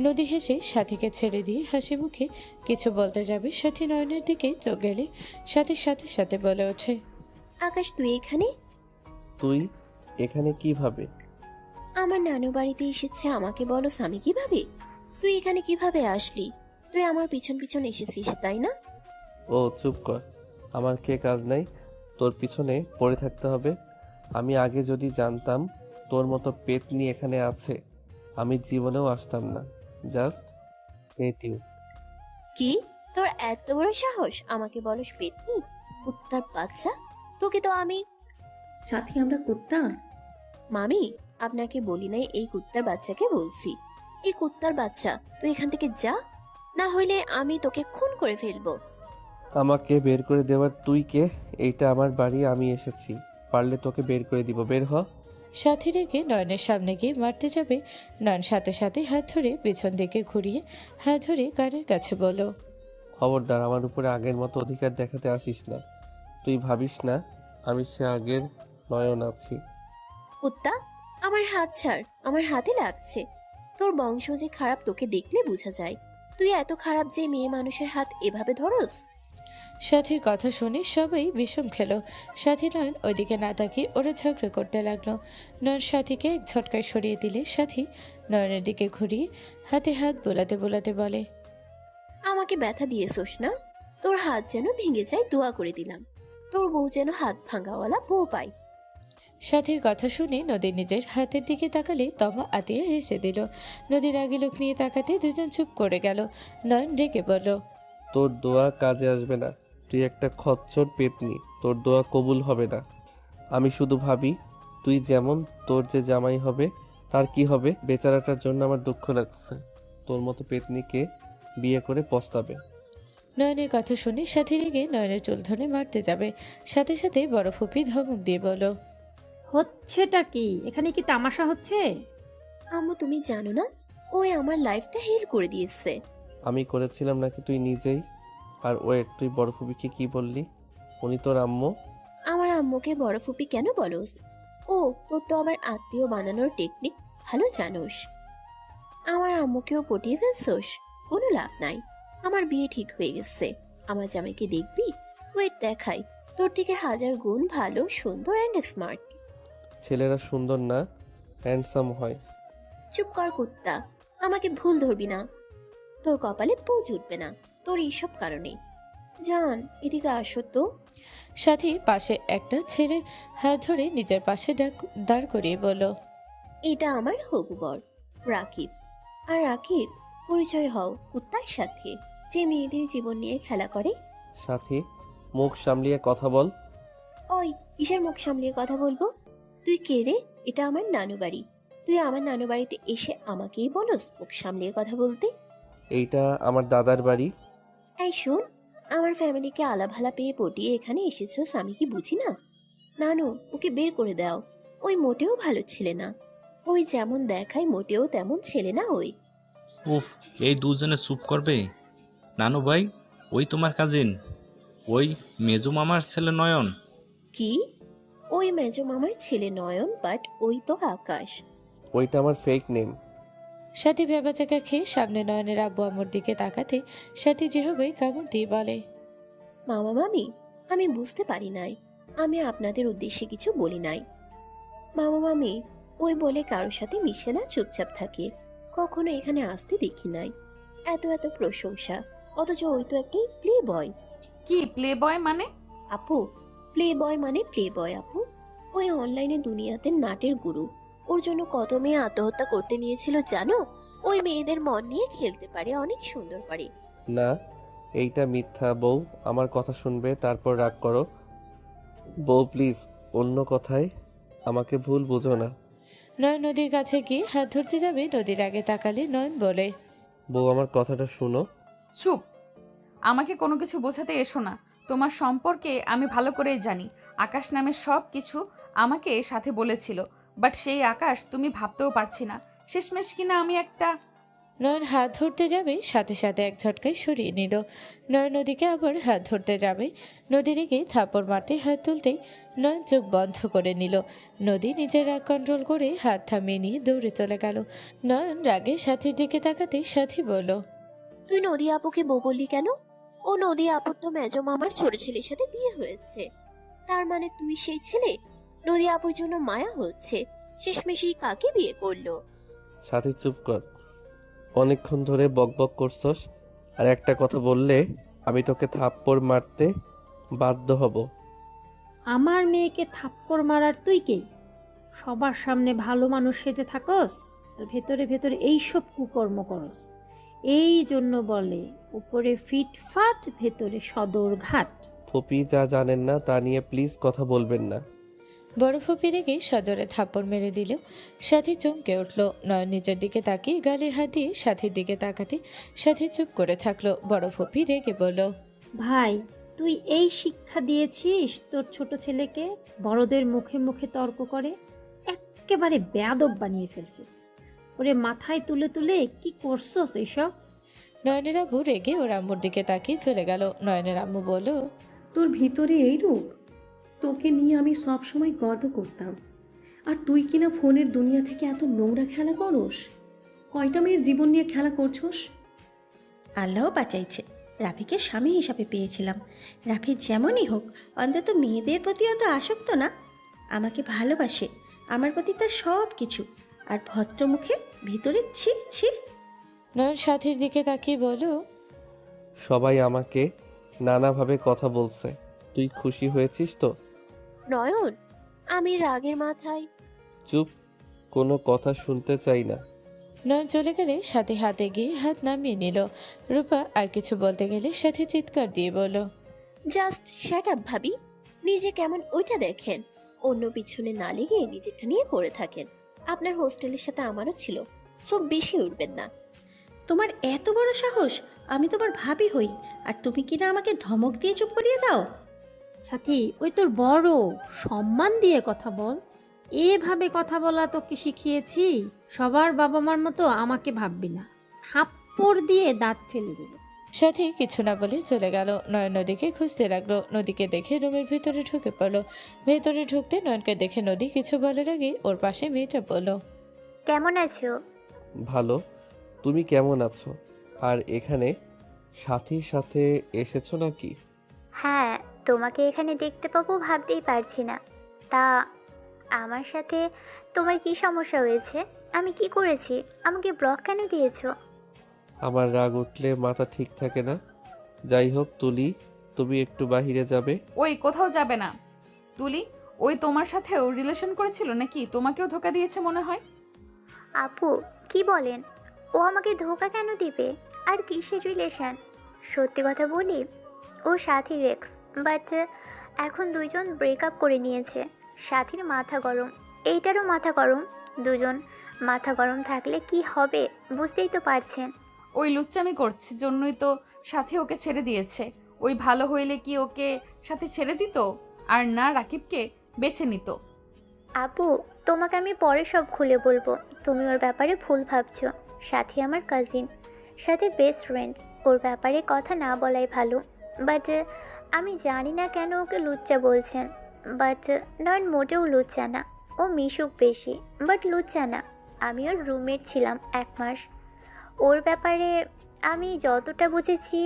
নদী হেসে সাথীকে ছেড়ে দিয়ে হাসি মুখে কিছু বলতে যাবে, সাথী নয়নের দিকে চোখ গেলে সাথীর সাথে সাথে বলে ওঠে, আকাশ তুই এখানে? তুই এখানে কিভাবে? আমার নানু বাড়িতে এসেছে, আমাকে বলো স্বামী কিভাবে? তুই এখানে কিভাবে আসলি? তুই আমার পিছন পিছন এসেছিস তাই না? ও চুপ কর, আমার কে কাজ নাই তোর পিছনে পড়ে থাকতে হবে? আমি আগে যদি জানতাম তোর মতো পেতনি এখানে আছে, আমি জীবনেও আসতাম না। Just hate you. কি তোর এত বড় সাহস আমাকে বলস পেতনি? কুত্তার বাচ্চা, তোকে তো আমি। সাথী আমরা কুত্তা? মামি আপনাকে বলি নাই, এই কুত্তার বাচ্চাকে বলছি। এই কুত্তার বাচ্চা তুই এখান থেকে যা, না হইলে আমি তোকে খুন করে ফেলবো। আমাকে বের করে দেওয়ার তুই কে? এইটা আমার বাড়ি, আমি এসেছি, পারলে তোকে বের করে দিব, বের হ। সাথী রেখে নয়নের সামনে গিয়ে মারতে যাবে। নয়ন সাথে সাথে হাত ধরে পেছন দিকে ঘুরিয়ে হাত ধরে কানের কাছে বলল, খবরদার আমার উপরে আগের মতো অধিকার দেখাতে আসিস না। তুই ভাবিস না আমি সে আগের নয়ন আছি। কুত্তা আমার হাত ছাড়, আমার হাতে লাগছে। তোর বংশ যে খারাপ তোকে দেখলে বোঝা যায়। তুই এত খারাপ যে মেয়ে মানুষের হাত এভাবে ধরস? সাথীর কথা শুনে সবাই বিষম খেল। সাথী নয়ন ওইদিকে না তাকিয়ে ওরা ঝগড়া করতে লাগলো। নয়ন সাথীকে এক ঝটকায় সরিয়ে দিলে সাথী নয়নের দিকে ঘুরিয়ে হাতে হাত বোলাতে বোলাতে বলে, আমাকে ব্যথা দিয়েছোস না? তোর হাত যেন ভেঙে যায় দোয়া করে দিলাম। তোর বউ যেন হাত ভাঙাওয়ালা বউ পাই। সাথীর কথা শুনে নদী নিজের হাতের দিকে তাকালে তমা আতিয়া হেসে দিল। নদীর আগে লোক নিয়ে তাকাতে দুজন চুপ করে গেল। নয়ন ডেকে বলল, তোর দোয়া কাজে আসবে না, তুই একটা খচ্চর পেতনি, তোর দোয়া কবুল হবে না। আমি শুধু ভাবি তুই তুই যেমন, তোর যে জামাই হবে তার কি হবে? বেচারাটার জন্য আমার দুঃখ লাগছে। তোর মতো পেতনিকে বিয়ে করে পস্তাবে। নয়নের কথা শুনে সাথী রেগে নয়নের চুল ধরে মারতে যাবে, সাথে সাথে বড় ফুপি ধমক দিয়ে বলল, হচ্ছেটা কি এখানে? কি তামাশা হচ্ছে? আম্মু তুমি জানো না, ওই আমার লাইফটা হেল করে দিয়েছে। আমি করেছিলাম নাকি তুই নিজেই? আর ওয়েট, তুই বড় ফুপিকে কি বললি? উনি তোর আম্মু? আমার আম্মুকে বড় ফুপি কেন বলোস? ও তোর তো আবার আত্মীয় বানানোর টেকনিক ভালো জানোস। আমার আম্মুকেও পটিয়ে ফেলছোস? কোনো লাভ নাই, আমার বিয়ে ঠিক হয়ে গেছে। আমার জামাইকে দেখবি? ওয়েট দেখাই, তোর থেকে 1000 গুণ ভালো, সুন্দর অ্যান্ড স্মার্ট। ছেলেরা সুন্দর না, হ্যান্ডসাম হয়। চুপ কর কুত্তা, আমাকে ভুল ধরবি না। তোর কপালে পৌ জুটবে না তোর এইসব কারণে। জান এদিকে আসো তো। সাথী পাশে একটা ছেলে হাত ধরে নিজের পাশে দাঁড় করিয়ে বলল, এটা আমার হবু বর রাকিব। আর রাকিব, পরিচয় হও কুত্তার সাথে, যে মেয়েদের জীবন নিয়ে খেলা করে। সাথী, মুখ সামলিয়ে কথা বল। ওই কিসের মুখ সামলিয়ে কথা বলবো? তুই কে রে? এটা আমার নানু বাড়ি, তুই আমার নানু বাড়িতে এসে আমাকেই বলস মুখ সামলিয়ে কথা বলতে? এইটা আমার দাদার বাড়ি। এই শোন, আমার ফ্যামিলিকে আলাভালা পেয়ে পটিয়ে এখানে এসেছোস, আমি কি বুঝি না? নানু ওকে বের করে দাও, ওই মোটেও ভালো ছেলে না। ওই যেমন দেখায় মোটেও তেমন ছেলে না ওই। উফ, এই দুজনে চুপ করবে? নানু ভাই, ওই তোমার কাজিন, ওই মেজো মামার ছেলে নয়ন। কি? ওই মেজো মামার ছেলে নয়ন, বাট ওই তো আকাশ। ওইটা আমার ফেক নেম। সাথী ভেবাচাকা খেয়ে সামনে নয়নের আব্বু আম্মুর দিকে তাকাতে সাথী যেভাবে কামড় দিয়ে বলে, মামা মামি, আমি বুঝতে পারি নাই, আমি আপনাদের উদ্দেশ্যে কিছু বলি নাই। মামা মামি, ওই বলে কারোর সাথে মিশে না, চুপচাপ থাকে, কখনো এখানে আসতে দেখি নাই। এত এত প্রশংসা, অথচ ওই তো একটি প্লে বয়। কি প্লে বয় মানে? আপু, প্লে বয় মানে প্লে বয় আপু। ওই অনলাইনে দুনিয়াতে নাটের গুরু। ওর জন্য কত মেয়ে আত্মহত্যা করতে নিয়েছিল জানো? ওই মেয়েদের মন নিয়ে খেলতে পারে, অনেক সুন্দর করে। না, এইটা মিথ্যা। বউ আমার কথা শুনবে, তারপর রাগ করো। বউ প্লিজ, অন্য কথায় আমাকে ভুল বুঝো না। নয়ন নদীর কাছে গিয়ে হাত ধরতে যাবে, নদীর আগে তাকালে নয়ন বলে, বউ আমার কথাটা শুনো। চুপ, আমাকে কোনো কিছু বোঝাতে এসো না। তোমার সম্পর্কে আমি ভালো করেই জানি। আকাশ নামের সব কিছু আমাকে সাথে বলেছিল, বাট সেই আকাশ তুমি ভাবতেও পারছি না। শেষমেশ কিনা আমি একটা... নয়ন হাত ধরতে যাবে, সাথে সাথে এক ঝটকায় সরিয়ে নিল। নয়ন নদীকে আবার হাত ধরতে যাবে, নদী রেগে থাপড় মারতে হাত তুলতেই নয়ন চোখ বন্ধ করে নিল। নদী নিজের রাগ কন্ট্রোল করে হাত থামিয়ে নিয়ে দৌড়ে চলে গেল। নয়ন রাগে সাথীর দিকে তাকাতেই সাথী বলল, তুই নদী আপুকে বউ বললি কেন? ও নদী আপুর তো মেজো মামার ছোট ছেলের সাথে বিয়ে হয়েছে। তার মানে তুই সেই ছেলে? নদী আপুর জন্য মায়া হচ্ছে, শেষমেশই কাকে বিয়ে করলো? সাথী চুপ কর, অনেকক্ষণ ধরে বকবক করছস, আর একটা কথা বললে আমি তোকে থাপ্পড় মারতে বাধ্য হব। আমার মেয়েকে থাপ্পড় মারার তুই কে? সবার সামনে ভালো মানুষ সেজে থাকস আর ভেতরে ভেতরে এইসব কুকর্ম করস। এই জন্য বলে উপরে ফিটফাট, ভেতরে সদর ঘাট। ফুপি যা জানেন না তা নিয়ে প্লিজ কথা বলবেন না। বড় ফুপি রেগে সজোরে থাপ্পড় মেরে দিল। সাথী চমকে উঠল। নয়ন নিজের দিকে তাকিয়ে গালে হাত দিয়ে সাথীর দিকে তাকাতে সাথী চুপ করে থাকলো। বড় ফুপি রেগে বলল, ভাই, তুই এই শিক্ষা দিয়েছিস তোর ছোট ছেলেকে? বড়দের মুখে মুখে তর্ক করে একেবারে বেয়াদব বানিয়ে ফেলছিস। ওরে মাথায় তুলে তুলে কি করছস এইসব? নয়নের আম্মু রেগে ওর আম্মুর দিকে তাকিয়ে চলে গেল। নয়নের আম্মু বলল, তোর ভিতরে এই রূপ? তোকে নিয়ে আমি সব সময় গর্ব করতাম, আর তুই কিনা ফোনের দুনিয়া থেকে এত নোংরা খেলা করস। কয়টা মেয়ের জীবন নিয়ে খেলা করছস? আল্লাহ বাঁচাইছে, রাফিকে স্বামী হিসাবে পেয়েছিলাম। রাফি যেমনই হোক, অন্তত মেয়েদের প্রতি অত আসক্ত না, আমাকে ভালোবাসে, আমার প্রতি তার সব কিছু। আর ভদ্রমুখে ভিতরে ছি ছি। নয়ন সাথীর দিকে তাকিয়ে বলল, সবাই আমাকে নানাভাবে কথা বলছে, তুই খুশি হয়েছিস তো? নয়ন, আমি রাগের মাথায়... চুপ, কোনো কথা শুনতে চাই না। নয়ন চলে গেলে সাথী হাতে গিয়ে হাত নামিয়ে নিল। রূপা আর কিছু বলতে গেলে সাথী চিৎকার দিয়ে বলল, জাস্ট শ্যাট আপ ভাবি, নিজে কেমন ওইটা দেখেন। অন্য পিছনে না লেগে নিজেরটা নিয়ে পড়ে থাকেন। আপনার হোস্টেলের সাথে আমারও ছিল, সব বেশি উঠবেন না। তোমার এত বড় সাহস! আমি তোমার ভাবি হই, আর তুমি কিনা আমাকে ধমক দিয়ে চুপ করিয়ে দাও। সাথী, ওই তোর বড়, সম্মান দিয়ে কথা বল। এভাবে কথা বলা তোকে শিখিয়েছি। সবার বাবা মার মতো আমাকে ভাববি না, থাপ্পড় দিয়ে দাঁত ফেলে দেবে। সাথী কিছু না বলে চলে গেল। নয়ন নদীকে খুঁজতে লাগলো। নদীকে দেখে রুমের ভিতরে ঢুকে পড়লো। ভেতরে ঢুকতে নয়নকে দেখে নদী কিছু বলার আগে ওর পাশে মেয়েটা বলল, কেমন আছো? ভালো। তুমি কেমন আছো? আর এখানে সাথীর সাথে এসেছো নাকি? হ্যাঁ, তোমাকে এখানে দেখতে পাবো ভাবতেই পারছি না। তা আমার সাথে তোমার কি সমস্যা হয়েছে? আমি কি করেছি? আমাকে ব্লক কেন দিয়েছো? আমার রাগ উঠলে মাথা ঠিক থাকে না। যাই হোক তুলি, তুমি একটু বাহিরে যাবে। ওই কোথাও যাবে না। তুলি, ওই তোমার সাথেও রিলেশন করেছিল নাকি? তোমাকেও ধোকা দিয়েছে মনে হয়। আপু, কি বলেন? ও আমাকে ধোকা কেন দিবে? আর কিসের রিলেশন? সত্যি কথা বলি, ও সাথীর এক্স, বাট এখন দুইজন ব্রেকআপ করে নিয়েছে। সাথীর মাথা গরম, এইটারও মাথা গরম। দুজন মাথা গরম থাকলে কি হবে বুঝতেই তো পারছেন। ওই লুচ্চামি করছে জন্যই তো সাথে ওকে ছেড়ে দিয়েছে। ওই ভালো হইলে কি ওকে সাথে ছেড়ে দিত? আর না রাকিবকে বেছে নিত? আপু, তোমাকে আমি পরে সব খুলে বলবো। তুমি ওর ব্যাপারে ভুল ভাবছো। সাথী আমার কাজিন, সাথে বেস্ট ফ্রেন্ড। ওর ব্যাপারে কথা না বলাই ভালো। বাট আমি জানি না কেন ওকে লুচ্চা বলছেন। বাট নয়ন মোটেও লুচ্চা না। ও মিশুক বেশি, বাট লুচ্চা না। আমি ওর রুমমেট ছিলাম 1 মাস। ওর ব্যাপারে আমি যতটা বুঝেছি,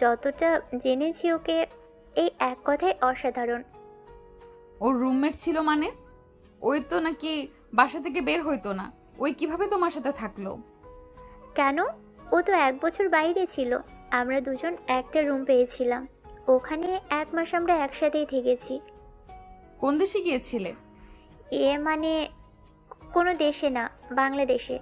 যতটা জেনেছি, ওকে এই এক কথায় অসাধারণ। ওর রুমমেট ছিল মানে? ওই তো নাকি বাসা থেকে বের হইতো না। ওই কিভাবে তোমার সাথে থাকলো? কেন? ও তো 1 বছর বাইরে ছিল। আমরা দুজন একটা রুম পেয়েছিলাম। ওখানে 1 মাস আমরা একসাথেই থেকেছি। কোন দেশে গিয়েছিলে? মানে কোনো দেশে না, বাংলাদেশে।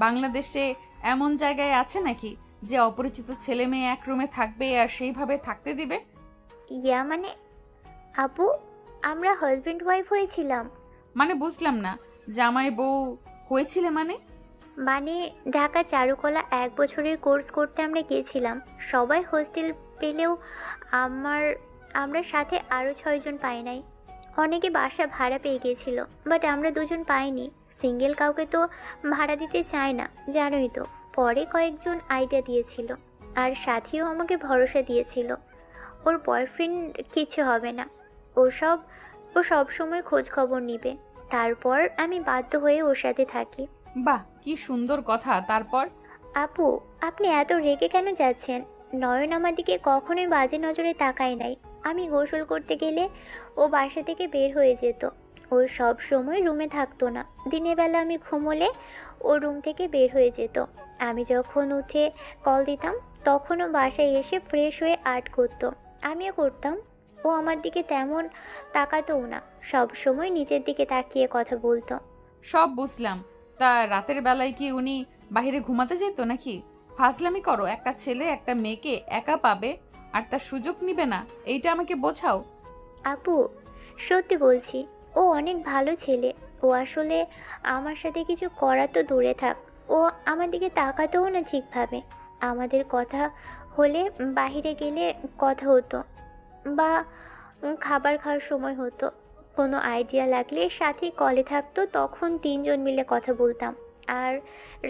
বাংলাদেশে এমন জায়গায় আছে নাকি যে অপরিচিত ছেলে মেয়ে এক রুমে থাকবে আর সেইভাবে থাকতে দিবে? মানে আপু, আমরা হাজবেন্ড ওয়াইফ হয়েছিলাম। মানে বুঝলাম না। জামাই বউ হয়েছিলে মানে? মানে ঢাকা চারুকলা 1 বছরের কোর্স করতে আমরা গিয়েছিলাম। সবাই হোস্টেল পেলেও আমরা সাথে আরও 6 জন পাই নাই। অনেকে বাসা ভাড়া পেয়ে গিয়েছিল, বাট আমরা দুজন পাইনি। সিঙ্গেল কাউকে তো ভাড়া দিতে চায় না, জানোই তো। পরে কয়েকজন আইডিয়া দিয়েছিল, আর সাথীও আমাকে ভরসা দিয়েছিল ওর বয়ফ্রেন্ড কিছু হবে না, ও সব সময় খোঁজ খবর নিবে। তারপর আমি বাধ্য হয়ে ওর সাথে থাকি। বাহ, কি সুন্দর কথা। তারপর? আপু, আপনি এত রেগে কেন যাচ্ছেন? নয়ন আমার দিকে কখনোই বাজে নজরে তাকায় নাই। আমি গোসল করতে গেলে ও বাসা থেকে বের হয়ে যেত। ও সব সময় রুমে থাকতো না। দিনের বেলা আমি ঘুমোলে ও রুম থেকে বের হয়ে যেত। আমি যখন উঠে কল দিতাম তখনও বাসায় এসে ফ্রেশ হয়ে আর্ট করতো। আমিও করতাম। ও আমার দিকে তেমন তাকাতোও না, সব সময় নিজের দিকে তাকিয়ে কথা বলতো। সব বুঝলাম। তা রাতের বেলায় কি উনি বাইরে ঘুমাতে যেত নাকি? ফাজলামি করো। একটা ছেলে একটা মেয়েকে একা পাবে আর তার সুযোগ নিবে না, এইটা আমাকে বোঝাও। আপু, সত্যি বলছি, ও অনেক ভালো ছেলে। ও আসলে আমার সাথে কিছু করার তো দূরে থাক, ও আমার দিকে তাকাতেও না ঠিকভাবে। আমাদের কথা হলে বাইরে গেলে কথা হতো, বা খাবার খাওয়ার সময় হতো। কোনো আইডিয়া লাগলে সাথে কলে থাকতো, তখন 3 জন মিলে কথা বলতাম। আর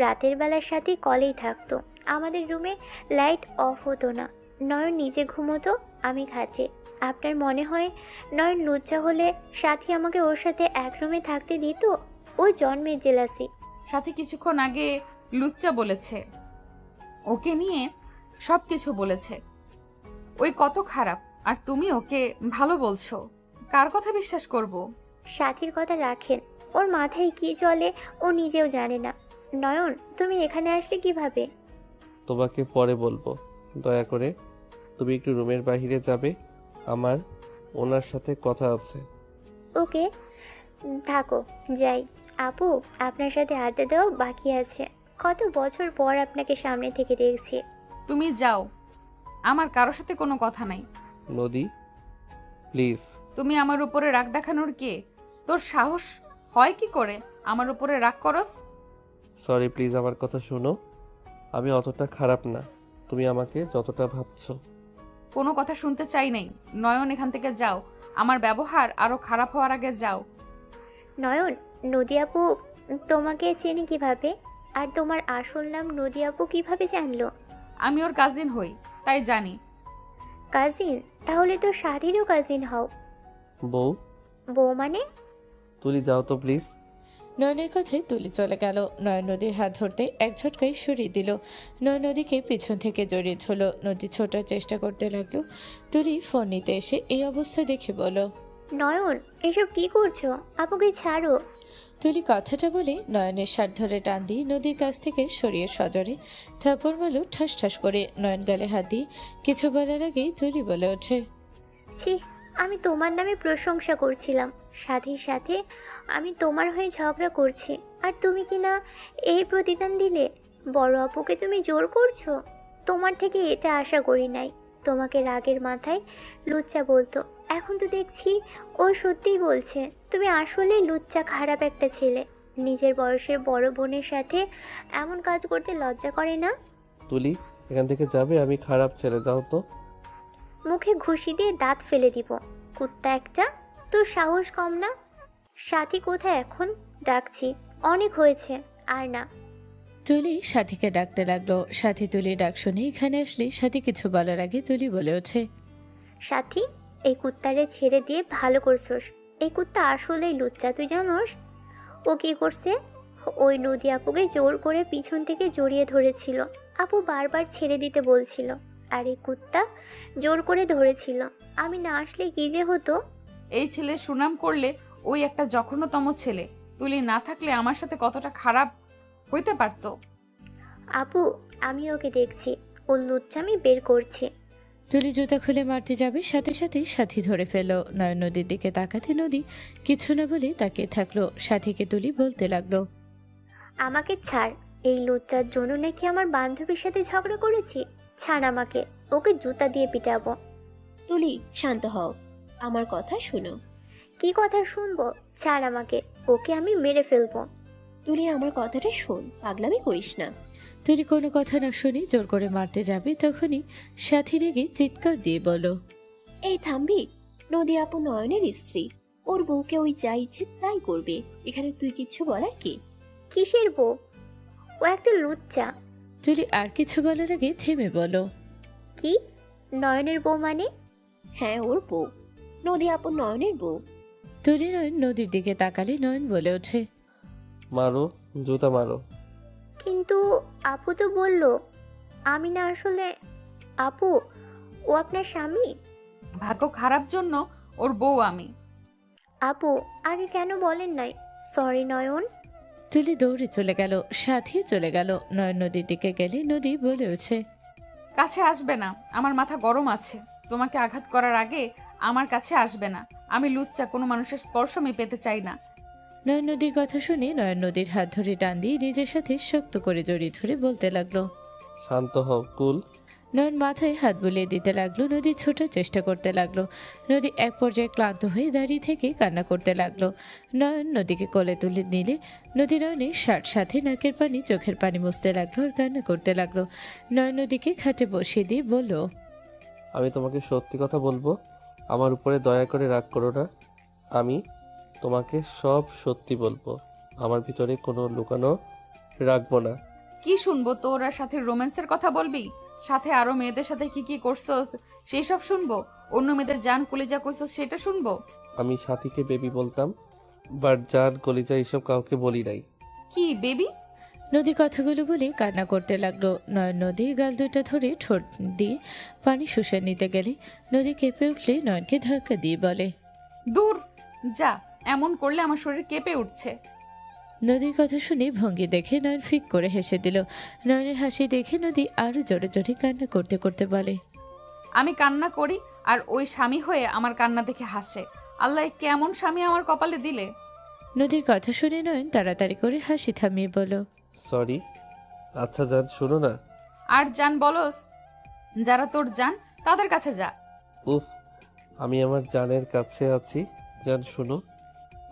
রাতের বেলার সাথে কলেই থাকতো। আমাদের রুমে লাইট অফ হতো না। নয়ন নিজে ঘুমোতো, আমি খাটে। আপনার মনে হয় নয়ন লজ্জা হলে সাথী আমাকে ওর সাথে এক রুমে থাকতে দিত? ও জন্মের জেলাসি। সাথে কিছুক্ষণ আগে লুচ্চা বলেছে, ওকে নিয়ে সব কিছু বলেছে। ওই কত খারাপ, আর তুমি ওকে ভালো বলছো। কার কথা বিশ্বাস করব? সাথীর কথা রাখেন, ওর মাথায় কি চলে ও নিজেও জানে না। নয়ন, তুমি এখানে আসলে কিভাবে? তোমাকে পরে বলবো। দয়া করে তুমি একটু রুমের বাইরে যাবে, আমার ওনার সাথে কথা আছে। ওকে, থাকো, যাই। আপু, আপনার সাথে আড্ডা দেওয়া বাকি আছে। কত বছর পর আপনাকে সামনে থেকে দেখছি। তুমি যাও, আমার কারোর সাথে কোনো কথা নাই। নদী, প্লিজ তুমি আমার উপরে রাগ দেখানোর কে? তোর সাহস হয় কি করে আমার উপরে রাগ করস? সরি প্লিজ, আমার কথা শোনো। আমি অতটা খারাপ না তুমি আমাকে যতটা ভাবছো। কোনো কথা শুনতে চাই নাই। নয়ন, এখান থেকে যাও। আমার ব্যবহার আরো খারাপ হওয়ার আগে যাও। নয়ন, নদী আপু তোমাকে চেনে কিভাবে? আর তোমার আসল নাম নদী আপু কিভাবে জানলো? আমি ওর কাজিন হই, তাই জানি। কাজিন? তাহলে তো সাথীরও কাজিন হও। বউ, বউ মানে? তুলি যাও তো প্লিজ। নয়নের কথায় তুলি চলে গেল। নয়ন নদীর হাত ধরতে এক ঝটকায় সরিয়ে দিল। নয়ন নদীকে পিছন থেকে জড়িয়ে ধরল। নদী ছোটার চেষ্টা করতে লাগলো। তুলি ফোন নিতে এসে এই অবস্থা দেখে বলল, নয়ন, এসব কি করছো? আপুকে ছাড়ো। তুলি কথাটা বলে নয়নের শার্ট ধরে টান দিয়ে নদীর কাছ থেকে সরিয়ে সজরে থাপড় মারল ঠাস ঠাস করে। নয়ন গালে হাত দিয়ে কিছু বলার আগেই তুলি বলে ওঠে, ছি, আমি তোমার নামে প্রশংসা করছিলাম, সাথীর সাথে আমি তোমার হয়ে ঝগড়া করছি, আর তুমি কি না এই প্রতিদান দিলে? বড় আপুকে তুমি জোর করছো। তোমার থেকে এটা আশা করি নাই। তোমাকে রাগের মাথায় লুচ্চা বলতো, এখন তো দেখছি ও সত্যিই বলছে তুমি আসলেই লুচ্চা, খারাপ একটা ছেলে। নিজের বয়সের বড় বোনের সাথে এমন কাজ করতে লজ্জা করে না? তুলি এখান থেকে যাবে? আমি খারাপ ছেলে, যাও তো। মুখে ঘুষি দিয়ে দাঁত ফেলে দিব, কুত্তা একটা। তোর সাহস কম না? সাথী কোথায় এখন? ডাকছি, অনেক হয়েছে, আর না। তুলি সাথীকে ডাকতে লাগলো। সাথী তুলি ডাক শুনে এখানে আসলে সাথী কিছু বলার আগে তুলি বলে ওঠে, সাথী, এই কুত্তারে ছেড়ে দিয়ে ভালো করছোস। এই কুত্তা আসলেই লুচ্চা, তুই জানোস? ও কি করছে? ওই নদী আপুকে জোর করে পিছন থেকে জড়িয়ে ধরেছিল। আপু বারবার ছেড়ে দিতে বলছিল, আর এই কুত্তা জোর করে ধরেছিল। আমি না আসলে কি যে হতো। এই ছেলে সুনাম করলে ওই একটা জঘন্যতম ছেলে। তুলি না থাকলে আমার সাথে কতটা খারাপ হইতে পারতো। আপু, আমি ওকে দেখছি, ওর লুচ্চামি বের করছি। তুলি জুতা খুলে মারতে যাবে, সাথে সাথে সাথী ধরে ফেলল। নয়ন নদীর দিকে তাকাতে নদী কিছু না বলে তাকিয়ে থাকলো। সাথীকে তুলি বলতে লাগলো, আমাকে ছাড়। এই লুচ্চার জন্য নাকি আমার বান্ধবীর সাথে ঝগড়া করেছি। ছাড় আমাকে, ওকে জুতা দিয়ে পিটাবো। তুলি শান্ত হও, আমার কথা শোনো। কি কথা শুনবো? ছাড় আমাকে, ওকে আমি মেরে ফেলবো। তুলি আমার কথাটা শোন, পাগলামি করিস না। তুলি কোনো কথা না শুনি জোর করে মারতে যাবে, তখনই সাথী রেগে চিৎকার দিয়ে বলো, এই থামবি? নদী আপু নয়নের স্ত্রী, ওর বউকে ওই যা ইচ্ছে তাই করবে। এখানে তুই কিচ্ছু বলার কি? কিসের বউ? ও একটা লুচ্চা। তুলি আর কিছু বলার আগে থেমে বলো, কি? নয়নের বউ মানে? হ্যাঁ, ওর বউ। নদী আপু নয়নের বউ। তুলি নয়ন নদীর দিকে তাকালে নয়ন বলে ওঠে, মারো, জুতা মারো। কিন্তু আপু তো বললো আমি না আসলে। আপু, ও আপনার স্বামী? ভাগ্য খারাপ জন্য ওর বউ আমি। আপু, আগে কেন বলেন নাই? সরি নয়ন। তুলি দৌড়ে চলে গেল, সাথী চলে গেল। নয়ন নদীর দিকে গেলে নদী বলে ওঠে, কাছে আসবে না, আমার মাথা গরম আছে। তোমাকে আঘাত করার আগে আমার কাছে আসবে না। আমি লুচ্চা, কোনো মানুষের স্পর্শ আমি পেতে চাই না। নয়ন নদীর কথা শুনে নয়ন নদীর হাত ধরে টান দিয়ে নিজের সাথে শক্ত করে জড়িয়ে ধরে বলতে লাগলো, শান্ত হও, কুল। নয়ন মাথায় হাত বুলিয়ে দিতে লাগলো। নদী ছোটার চেষ্টা করতে লাগলো। নদী এক পর্যায়ে ক্লান্ত হয়ে দাঁড়িয়ে থেকে কান্না করতে লাগলো। নয়ন নদীকে কোলে তুলে নিলে নদী নয়নের শার্ট সাথে নাকের পানি চোখের পানি মুছতে লাগলো আর কান্না করতে লাগলো। নয়ন নদীকে খাটে বসিয়ে দিয়ে বলল, আমি তোমাকে সত্যি কথা বলবো, আমার উপরে দয়া করে রাগ করো না। আমি তোমাকে সব সত্যি বলবো, আমার ভিতরে কোনো লুকানো রাখবো না। কি শুনবো? তোর আর সাথে রোম্যান্সের কথা বলবি? সাথে আরো মেয়েদের সাথে কি কি করছস সেই সব শুনবো? অন্য মেয়েদের জান কলিজা কইছস সেটা শুনবো? আমি সাথীকে বেবি বলতাম, বাট জান কলিজা এইসব কাউকে বলি নাই। কি বেবি? নদী কথাগুলো বলে কান্না করতে লাগলো। নয়ন নদীর গাল দুটা ধরে ঠোঁট দিয়ে পানি শুষে নিতে গেলে নদী কেঁপে উঠলে নয়নকে ধাক্কা দিয়ে বলে, দূর যা, এমন করলে আমার শরীর কেঁপে উঠছে। নদীর কথা শুনে ভঙ্গি দেখে নয়ন ফিক করে হেসে দিল। নয়নের হাসি দেখে নদী আরো জোরে জোরে কান্না করতে করতে বলে, আমি কান্না করি আর ওই স্বামী হয়ে আমার কান্না দেখে হাসে। আল্লাহ কেমন স্বামী আমার কপালে দিলে। নদীর কথা শুনে নয়ন তাড়াতাড়ি করে হাসি থামিয়ে বলল, সরি। আচ্ছা জান, শোনো না। আর জান বলস? যারা তোর জান তাদের কাছে যা। উফ, আমি আমার জানের কাছে আছি। জান শোনো,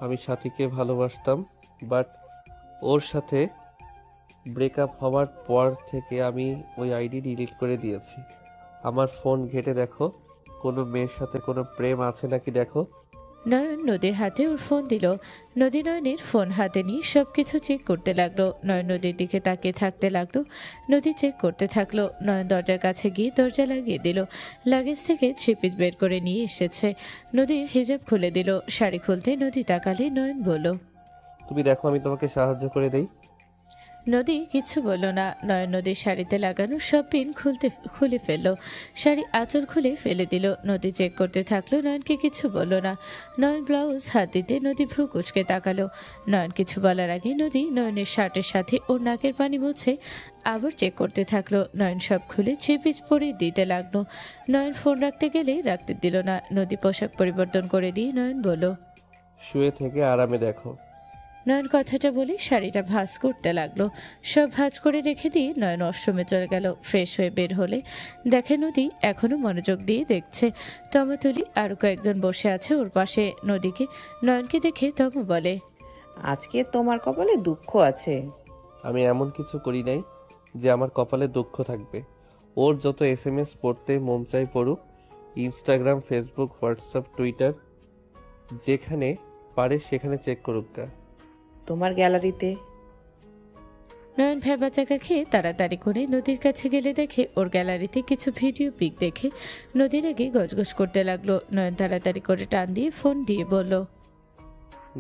আমি সাথীকে ভালোবাসতাম, বাট ওর সাথে ব্রেকআপ হওয়ার পর থেকে আমি ওই আইডি ডিলিট করে দিয়েছি। আমার ফোন ঘেঁটে দেখো, কোনো মেয়ের সাথে কোনো প্রেম আছে নাকি দেখো। নয়ন নদীর হাতে ওর ফোন দিল। নদী নয়নের ফোন হাতে নিয়ে সব কিছু চেক করতে লাগলো। নয়ন নদীর দিকে তাকিয়ে থাকতে লাগলো। নদী চেক করতে থাকলো। নয়ন দরজার কাছে গিয়ে দরজা লাগিয়ে দিল। লাগেজ থেকে থ্রি-পিস বের করে নিয়ে এসেছে। নদীর হিজাব খুলে দিল। শাড়ি খুলতে নদী তাকালে নয়ন বলল, তুমি দেখো আমি তোমাকে সাহায্য করে দেই। নদী কিছু বলল না। নয়ন নদীর শাড়িতে লাগানো সব পিন খুলে ফেললো। শাড়ি আঁচল খুলে ফেলে দিল। নদী চেক করতে থাকলো। নয়নকে কিছু বলল না। নয়ন ব্লাউজ হাত দিতে নদী ভ্রু কুচকে তাকালো। নয়ন কিছু বলার আগে নদী নয়নের শার্টের সাথে ওর নাকের পানি মুছে আবার চেক করতে থাকলো। নয়ন সব খুলে থ্রি-পিস পরে দিতে লাগলো। নয়ন ফোন রাখতে গেলে রাখতে দিল না। নদী পোশাক পরিবর্তন করে দিয়ে নয়ন বলল, শুয়ে থেকে আরামে দেখো। নয়ন কথাটা বলে শাড়িটা ভাঁজ করতে লাগলো। সব ভাঁজ করে রেখে দিয়ে নয়ন ওয়াশরুমে চলে গেল। ফ্রেশ হয়ে বের হলে দেখে নদী এখনো মনোযোগ দিয়ে দেখছে। তমাতুলি আরও কয়েকজন বসে আছে ওর পাশে। নয়নকে দেখে তম বলে, আজকে তোমার কপালে দুঃখ আছে। আমি এমন কিছু করি নাই যে আমার কপালে দুঃখ থাকবে। ওর যত SMS পড়তে মন চাই পড়ুক। ইনস্টাগ্রাম, ফেসবুক, হোয়াটসঅ্যাপ, টুইটার, যেখানে পারে সেখানে চেক করুক গা। তোমার গ্যালারিতে। নয়ন ভেবাচাকা খেয়ে তাড়াতাড়ি করে নদীর কাছে গেলে দেখে ওর গ্যালারিতে কিছু ভিডিও পিক দেখে নদীর আগে গজগজ করতে লাগলো। নয়ন তাড়াতাড়ি করে টান দিয়ে ফোন দিয়ে বলল,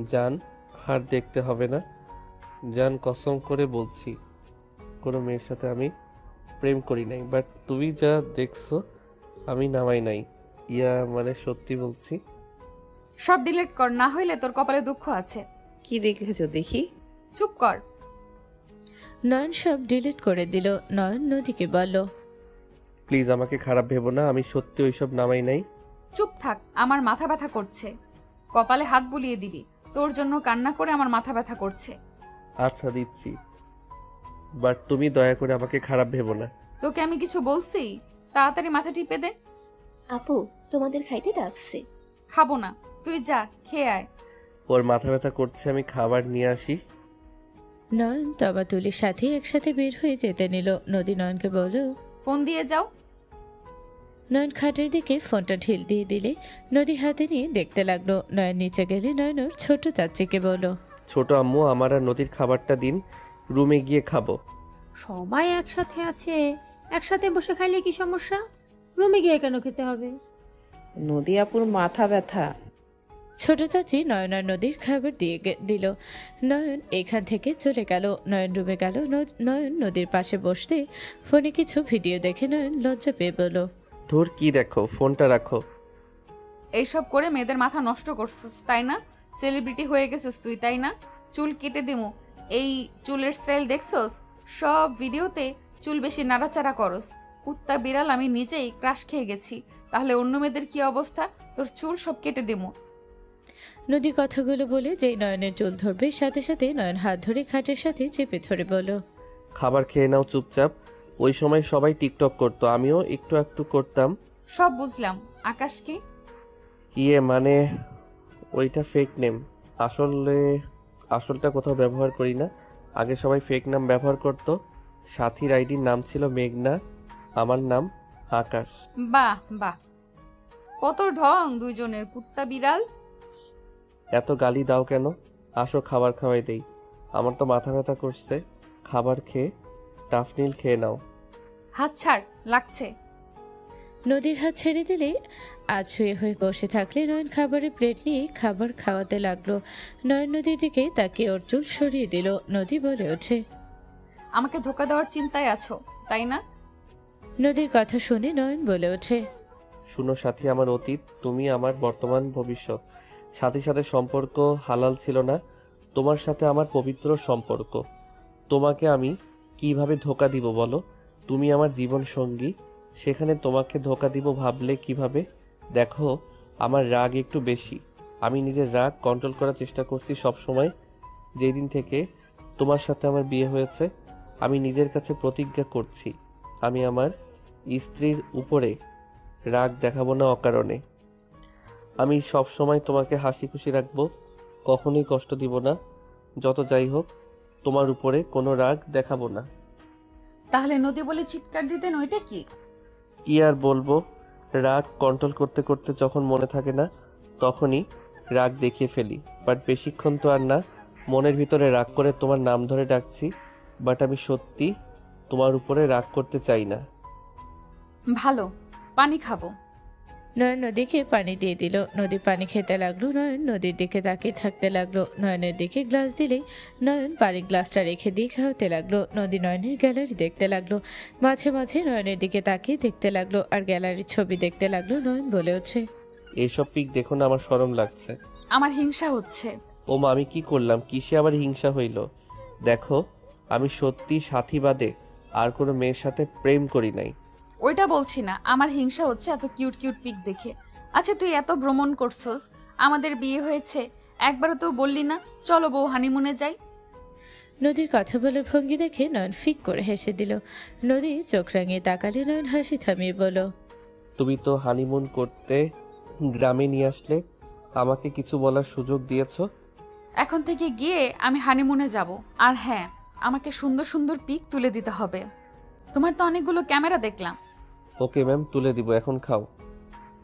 জান, আর দেখতে হবে না। জান, কসম করে বলছি কোনো মেয়ের সাথে আমি প্রেম করি নাই, বাট তুমি যা দেখছো আমি নামাই নাই। মানে সত্যি বলছি। সব ডিলিট কর, না হইলে তোর কপালে দুঃখ আছে। কি দেখেছো দেখি? চুপ কর। নয়ন সব ডিলিট করে দিল। নয়ন নদীকে বলল, প্লিজ আমাকে খারাপ ভেবো না, আমি সত্যি ওইসব নামাই নাই। চুপ থাক, আমার মাথা ব্যথা করছে। কপালে হাত বুলিয়ে দিবি, তোর জন্য কান্না করে আমার মাথা ব্যথা করছে। আচ্ছা দিচ্ছি, বাট তুমি দয়া করে আমাকে খারাপ ভেবো না। তোকে আমি কিছু বলছি? তাড়াতাড়ি মাথা টিপে দে। আপু তোমাদের খাইতে ডাকছে। খাবো না, তুই যা খেয়ে আয়। ওর মাথা ব্যথা করছে, আমি খাবার নিয়ে আসি। নয়ন তবাতুলির সাথে একসাথে বের হয়ে যেতে নিল। নদী নয়নকে বলল, ফোন দিয়ে যাও। নয়ন খাটের দিকে ফোনটা ঢিল দিয়ে দিলে নদী হাতে নিয়ে দেখতে লাগলো। নয়ন নিচে গেলে নয়ন ওর ছোট চাচিকে বলল, ছোট আম্মু, আমার আর নদীর খাবারটা দিন, রুমে গিয়ে খাবো। সবাই একসাথে আছে, একসাথে বসে খাইলে কি সমস্যা? রুমে গিয়ে কেন খেতে হবে? নদী আপুর মাথা ব্যথা। ছোট চাচি নয়ন আর নদীর খাবার দিয়ে দিল। নয়ন এখান থেকে চলে গেল। নয়ন রুমে গেল। নয়ন নদীর পাশে বসতে ফোনে কিছু ভিডিও দেখে নয়ন লজ্জা পেয়ে বলল, ধুর, কি দেখো, ফোনটা রাখো। এইসব করে মেয়েদের মাথা নষ্ট করছিস তাই না? সেলিব্রিটি হয়ে গেছিস তুই তাই না? চুল কেটে দিমু। এই চুলের স্টাইল দেখছস? সব ভিডিওতে চুল বেশি নাড়াচাড়া করস। কুত্তা বিড়াল আমি নিজেই ক্রাশ খেয়ে গেছি, তাহলে অন্য মেয়েদের কি অবস্থা? তোর চুল সব কেটে দিমু। নদী কথাগুলো বলে যেই নয়নের চুল ধরবে সাথে সাথে নয়ন হাত ধরে খাটের সাথে চেপে ধরে বলল, খাবার খেয়ে নাও চুপচাপ। ওই সময় সবাই টিকটক করতো, আমিও একটু একটু করতাম। সব বুঝলাম। আকাশ কি? মানে ওইটা ফেক নেম। আসলটা কোথাও ব্যবহার করি না। আগে সবাই ফেক নাম ব্যবহার করতো। সাথীর আইডির নাম ছিল মেঘনা, আমার নাম আকাশ। বাহ বাহ, কত ঢং দুইজনের। কুত্তা বিড়াল। এত গালি দাও কেন? আসো খাবার খাওয়াই দেই। আমার তো মাথা ব্যথা করছে। খাবার খেয়ে টাফনিল খেয়ে নাও। হাত ছাড়, লাগছে। নদীর হাত ছেড়ে দিলে আছুয়ে হয়ে বসে থাকলে নয়ন খাবারের প্লেট নিয়ে খাবার খাওয়াতে লাগলো। নয়ন নদীর দিকে তাকিয়ে ওর চুল সরিয়ে দিল। নদী বলে ওঠে, আমাকে ধোকা দেওয়ার চিন্তায় আছো তাই না? নদীর কথা শুনে নয়ন বলে ওঠে, শুনো সাথী, আমার অতীত, তুমি আমার বর্তমান, ভবিষ্যৎ। সাথীর সাথে সম্পর্ক হালাল ছিল না। তোমার সাথে আমার পবিত্র সম্পর্ক। তোমাকে আমি কিভাবে ধোকা দিব বলো? তুমি আমার জীবন সঙ্গী, সেখানে তোমাকে ধোকা দিব ভাবলে কিভাবে? দেখো, আমার রাগ একটু বেশি। আমি নিজের রাগ কন্ট্রোল করার চেষ্টা করছি সব সময়। যেই দিন থেকে তোমার সাথে আমার বিয়ে হয়েছে, আমি নিজের কাছে প্রতিজ্ঞা করছি আমি আমার স্ত্রীর উপরে রাগ দেখাবো না অকারণে। আমি সব সময় তোমাকে হাসি খুশি রাখবো, কখনোই কষ্ট দিব না। যত যাই হোক, তোমার উপরে কোনো রাগ দেখাবো না। তাহলে নদী বলে চিৎকার দিতেন, ওইটা কি? কি আর বলবো, রাগ কন্ট্রোল করতে করতে যখন মনে থাকে না তখনই রাগ দেখিয়ে ফেলি। বাট বেশিক্ষণ তো আর না। মনের ভিতরে রাগ করে তোমার নাম ধরে ডাকছি, বাট আমি সত্যি তোমার উপরে রাগ করতে চাই না। ভালো, পানি খাবো। নয়ন নদীকে পানি দিয়ে দিল। নদী পানি খেতে লাগলো। নয়ন নদীর দিকে তাকিয়ে থাকতে লাগলো। নয়নের দিকে গ্লাস দিলেই নয়ন পানির গ্লাসটা রেখে দিয়ে খাওয়াতে লাগলো। নদী নয়নের গ্যালারি দেখতে লাগলো। মাঝে মাঝে নয়নের দিকে তাকিয়ে দেখতে লাগলো আর গ্যালারির ছবি দেখতে লাগলো। নয়ন বলে ওঠে, এইসব পিক দেখো না, আমার শরম লাগছে। আমার হিংসা হচ্ছে। ও মা, আমি কি করলাম? কিসে আবার হিংসা হইল? দেখো, আমি সত্যি সাথী বাদে আর কোনো মেয়ের সাথে প্রেম করি নাই। ওইটা বলছি না, আমার হিংসা হচ্ছে এত কিউট কিউট পিক দেখে। আচ্ছা, তুই এত ভ্রমণ করছস, আমাদের বিয়ে হয়েছে, একবারও তো বললি না চলো বউ হানিমুনে যাই। নদীর কথা বলে ভঙ্গি দেখে নয়ন ফিক করে হেসে দিল। নদী চোখ রাঙিয়ে তাকালে নয়ন হাসি থামিয়ে বলল, তুমি তো হানিমুন করতে গ্রামে নিয়ে আসলে, আমাকে কিছু বলার সুযোগ দিয়েছো। এখন থেকে গিয়ে আমি হানিমুনে যাব। আর হ্যাঁ, আমাকে সুন্দর সুন্দর পিক তুলে দিতে হবে। তোমার তো অনেকগুলো ক্যামেরা দেখলাম। ওকে ম্যাম, তুলে দিব, এখন খাও।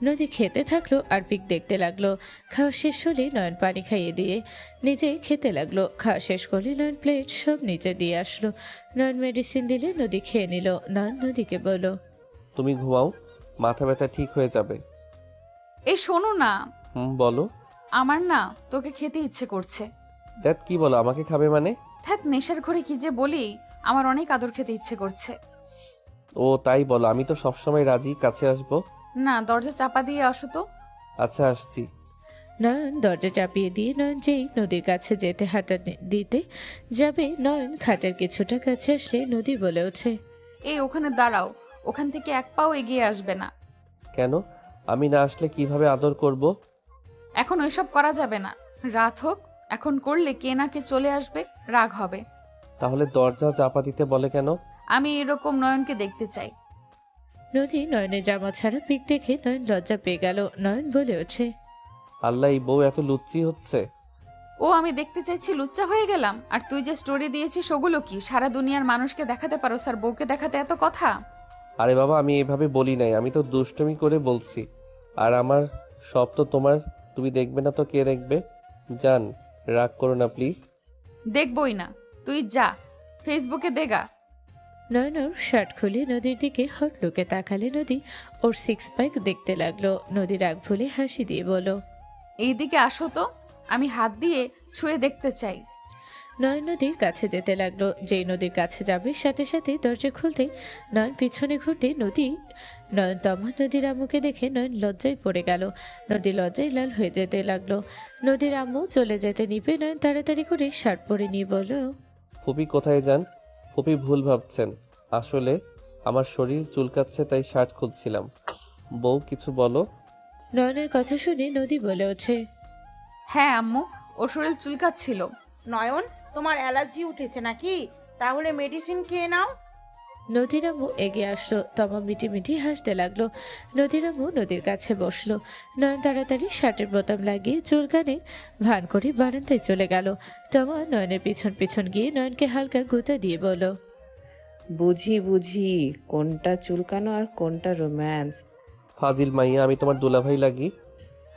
নদী খেতে থাকলো আর পিক দেখতে লাগলো। খাওয়া শেষ হলে নয়ন পানি খাইয়ে দিয়ে নিজে খেতে লাগলো। খাওয়া শেষ করলে নয়ন প্লেট সব নিচে দিয়ে আসলো। নয়ন মেডিসিন দিলে নদী খেয়ে নিল। নয়ন নদীকে বলল, তুমি ঘুমাও, মাথা ব্যথা ঠিক হয়ে যাবে। এই শোনো না, বলো। আমার না তোকে খেতে ইচ্ছে করছে। দ্যাট কি বলো, আমাকে খাবে মানে? ধ্যাৎ, নেশার ঘরে কি যে বলি, আমার অনেক আদর খেতে ইচ্ছে করছে। ও তাই বলো, আমি তো সবসময় রাজি, কাছে আসবো। না, দরজা চাপা দিয়ে আসো তো। আচ্ছা, আসছি। নয়ন দরজা চাপিয়ে দিয়ে নয়ন যেই নদীর কাছে যেতে হাঁটা দিতে যাবে, নয়ন খাটের কিছুটা কাছে আসলে নদী বলে ওঠে, এই ওখানে দাঁড়াও, ওখান থেকে এক পাও এগিয়ে আসবে না। কেন? আমি না আসলে কিভাবে আদর করব? এখন ওইসব করা যাবে না, রাত হোক। এখন করলে কে না কে চলে আসবে, রাগ হবে। তাহলে দরজা চাপা দিতে বলে কেন? আমি এরকম নয়নকে দেখতে চাই। নদী নয়নের জামা ছাড়া পিক দেখে নয়ন লজ্জা পেয়ে গেল। নয়ন বলে ওঠে, আল্লাহ, এই বউ এত লুচ্চি হচ্ছে। ও আমি দেখতে চাইছি, লুচ্চা হয়ে গেলাম। আর তুই যে স্টোরি দিয়েছিস ওগুলো কি? সারা দুনিয়ার মানুষকে দেখাতে পারো, স্যার বউকে দেখাতে এত কথা? আরে বাবা, আমি এভাবে বলি নাই, আমি তো দুষ্টুমি করে বলছি। আর আমার সব তো তোমার, তুমি দেখবে না তো কে দেখবে? জান, রাগ করো না প্লিজ। দেখবই না, তুই যা, ফেসবুকে দেগা। নয়ন ওর শার্ট খুলে নদীর দিকে হট লুকে তাকালে। নদী ওর সিক্স প্যাক দেখতে লাগলো। নদী রাগ ভুলে হাসি দিয়ে বলল, এইদিকে আসো তো, আমি হাত দিয়ে ছুঁয়ে দেখতে চাই। নয়ন নদীর কাছে যেতে লাগলো। যেই নদীর কাছে যাবে সাথে সাথে দরজা খুলতে নয়ন পিছনে ঘুরতে নয়ন তমা নদীর আম্মুকে দেখে নয়ন লজ্জায় পড়ে গেল। নদী লজ্জায় লাল হয়ে যেতে লাগলো। নদীর আম্মু চলে যেতে নিবে নয়ন তাড়াতাড়ি করে শার্ট পরে নিয়ে বলল, ফুপি কোথায় যান? ফুপি ভুল ভাবছেন, আসলে আমার শরীর চুলকাচ্ছে তাই শার্ট খুলছিলাম। বউ কিছু বলো। নয়নের কথা শুনে নদী বলে ওঠে, হ্যাঁ আম্মু, ও শরীর চুলকাচ্ছিল। নয়ন, তোমার অ্যালার্জি উঠেছে নাকি? তাহলে মেডিসিন খেয়ে নাও। নদীর আম্মু এগিয়ে আসলো। তমা মিটি মিটি হাসতে লাগলো। নদীর আম্মু নদীর কাছে বসলো। নয়ন তাড়াতাড়ি শার্টের বোতাম লাগিয়ে চুলকানে ভান করে বারান্দায় চলে গেল। তমা নয়নের পিছন পিছন গিয়ে নয়নকে হালকা গুঁতা দিয়ে বলল, বুঝি বুঝি, কোনটা চুলকানো আর কোনটা রোম্যান্স। ফাজিল মাইয়া, আমি তোমার দুলাভাই লাগি?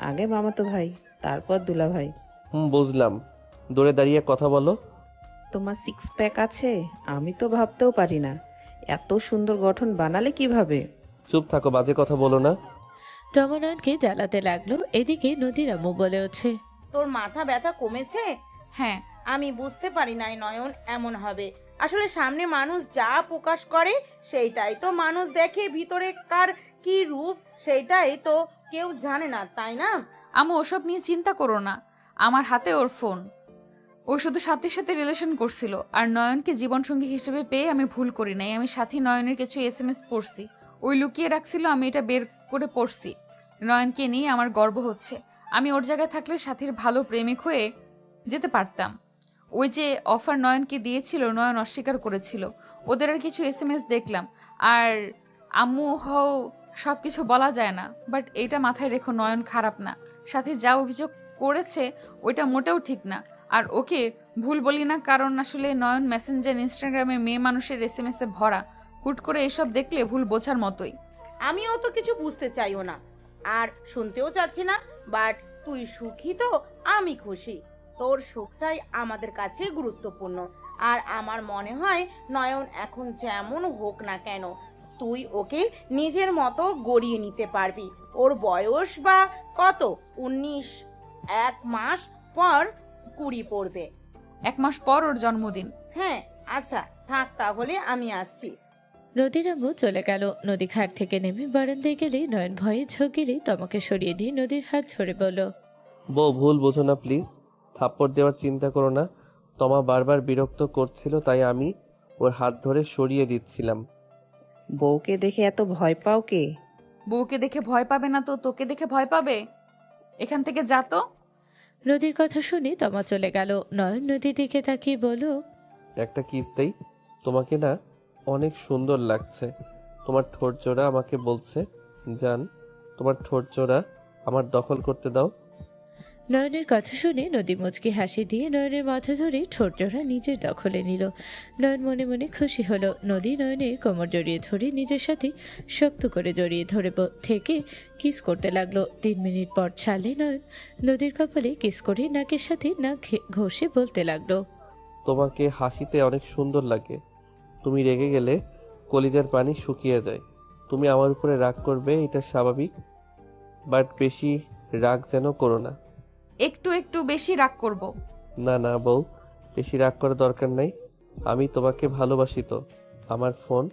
আগে মামাতো ভাই, তারপর দুলা ভাই। বুঝলাম। দূরে দাঁড়িয়ে কথা বলো। তোমার সিক্স প্যাক আছে, আমি তো ভাবতেও পারি না। এত সুন্দর গঠন বানালে কিভাবে? চুপ থাকো, বাজে কথা বলো না। তমা নয়নকে জ্বালাতে লাগলো। এদিকে নদীর আম্মু বলে ওঠে, তোর মাথা ব্যথা কমেছে? হ্যাঁ। আমি বুঝতে পারি নাই নয়ন এমন হবে। আসলে সামনে মানুষ যা প্রকাশ করে সেইটাই তো মানুষ দেখে, ভিতরে কার কি রূপ সেইটাই তো কেউ জানে না, তাই না? আম্মু ওসব নিয়ে চিন্তা করো না, আমার হাতে ওর ফোন। ও শুধু সাথীর সাথে রিলেশন করছিল। আর নয়নকে জীবনসঙ্গী হিসেবে পেয়ে আমি ভুল করি নাই। আমি সাথী নয়নের কিছু SMS পড়ছি, ওই লুকিয়ে রাখছিল, আমি এটা বের করে পড়ছি। নয়নকে নিয়ে আমার গর্ব হচ্ছে। আমি ওর জায়গায় থাকলে সাথীর ভালো প্রেমিক হয়ে যেতে পারতাম। ওই যে অফার নয়নকে দিয়েছিল, নয়ন অস্বীকার করেছিল। ওদের আর কিছু SMS দেখলাম। আর আম্মু হও, সব কিছু বলা যায় না, বাট এটা মাথায় রেখো, নয়ন খারাপ না। সাথে যা অভিযোগ করেছে ওইটা মোটেও ঠিক না। আর ওকে ভুল বলি না, কারণ আসলে নয়ন মেসেঞ্জার, ইনস্টাগ্রামে মেয়ে মানুষের SMS এ ভরা। হুট করে এসব দেখলে ভুল বোঝার মতোই। আমিও তো কিছু বুঝতে চাইও না আর শুনতেও চাচ্ছি না, বাট তুই সুখী তো আমি খুশি। তোর সুখটাই আমাদের কাছে গুরুত্বপূর্ণ। আর আমার মনে হয় নয়ন এখন যেমন হোক না কেন তুই ওকে নিজের মতো গড়িয়ে নিতে পারবি। ওর বয়স বা কত? 19। 1 মাস পর 20 পড়বে। 1 মাস পর ওর জন্মদিন। হ্যাঁ আচ্ছা থাক, তাহলে আমি আসছি। নদীর আম্মু চলে গেল। নদী খাট থেকে নেমে বারান্দায় গেলে নয়ন ভয়ে ঝোঁকিলে তমাকে সরিয়ে দিয়ে নদীর হাত ছড়ে বলল, বউ ভুল বোঝো না প্লিজ, থাপ্পড় দেওয়ার চিন্তা করো না। তমা বারবার বিরক্ত করছিল, তাই আমি ওর হাত ধরে সরিয়ে দিচ্ছিলাম। বউকে দেখে এত ভয় পাও কে? বউকে দেখে ভয় পাবে না তো তোকে দেখে ভয় পাবে? এখান থেকে যা তো। নদীর কথা শুনে তমা চলে গেল। নয়ন নদীর দিকে তাকিয়ে বলল, একটা কিস দেই? তোমাকে না অনেক সুন্দর লাগছে। তোমার ঠোঁট জোড়া আমাকে বলছে, জান তোমার ঠোঁট জোড়া আমার দখল করতে দাও। নয়নের কথা শুনে নদী মুচকি হাসি দিয়ে নয়নের মাথা ধরে ঠোঁট জোড়া নিজের দখলে নিল। নয়ন মনে মনে খুশি হলো। নদী নয়নের কোমর জড়িয়ে ধরে নিজের সাথে শক্ত করে জড়িয়ে ধরে থেকে কিস করতে লাগলো। 3 মিনিট পর ছাড়লে নয়ন নদীর কপালে কিস করে নাকের সাথে নাক ঘষে বলতে লাগলো, তোমাকে হাসিতে অনেক সুন্দর লাগে। তুমি রেগে গেলে কলিজার পানি শুকিয়ে যায়। তুমি আমার উপরে রাগ করবে, এটা স্বাভাবিক, বাট বেশি রাগ যেন করো না। একটু একটু বেশি রাগ করব। না না বউ, বেশি রাগ করার দরকার নাই। আমি তোমাকে ভালোবাসি তো। আমার ফোন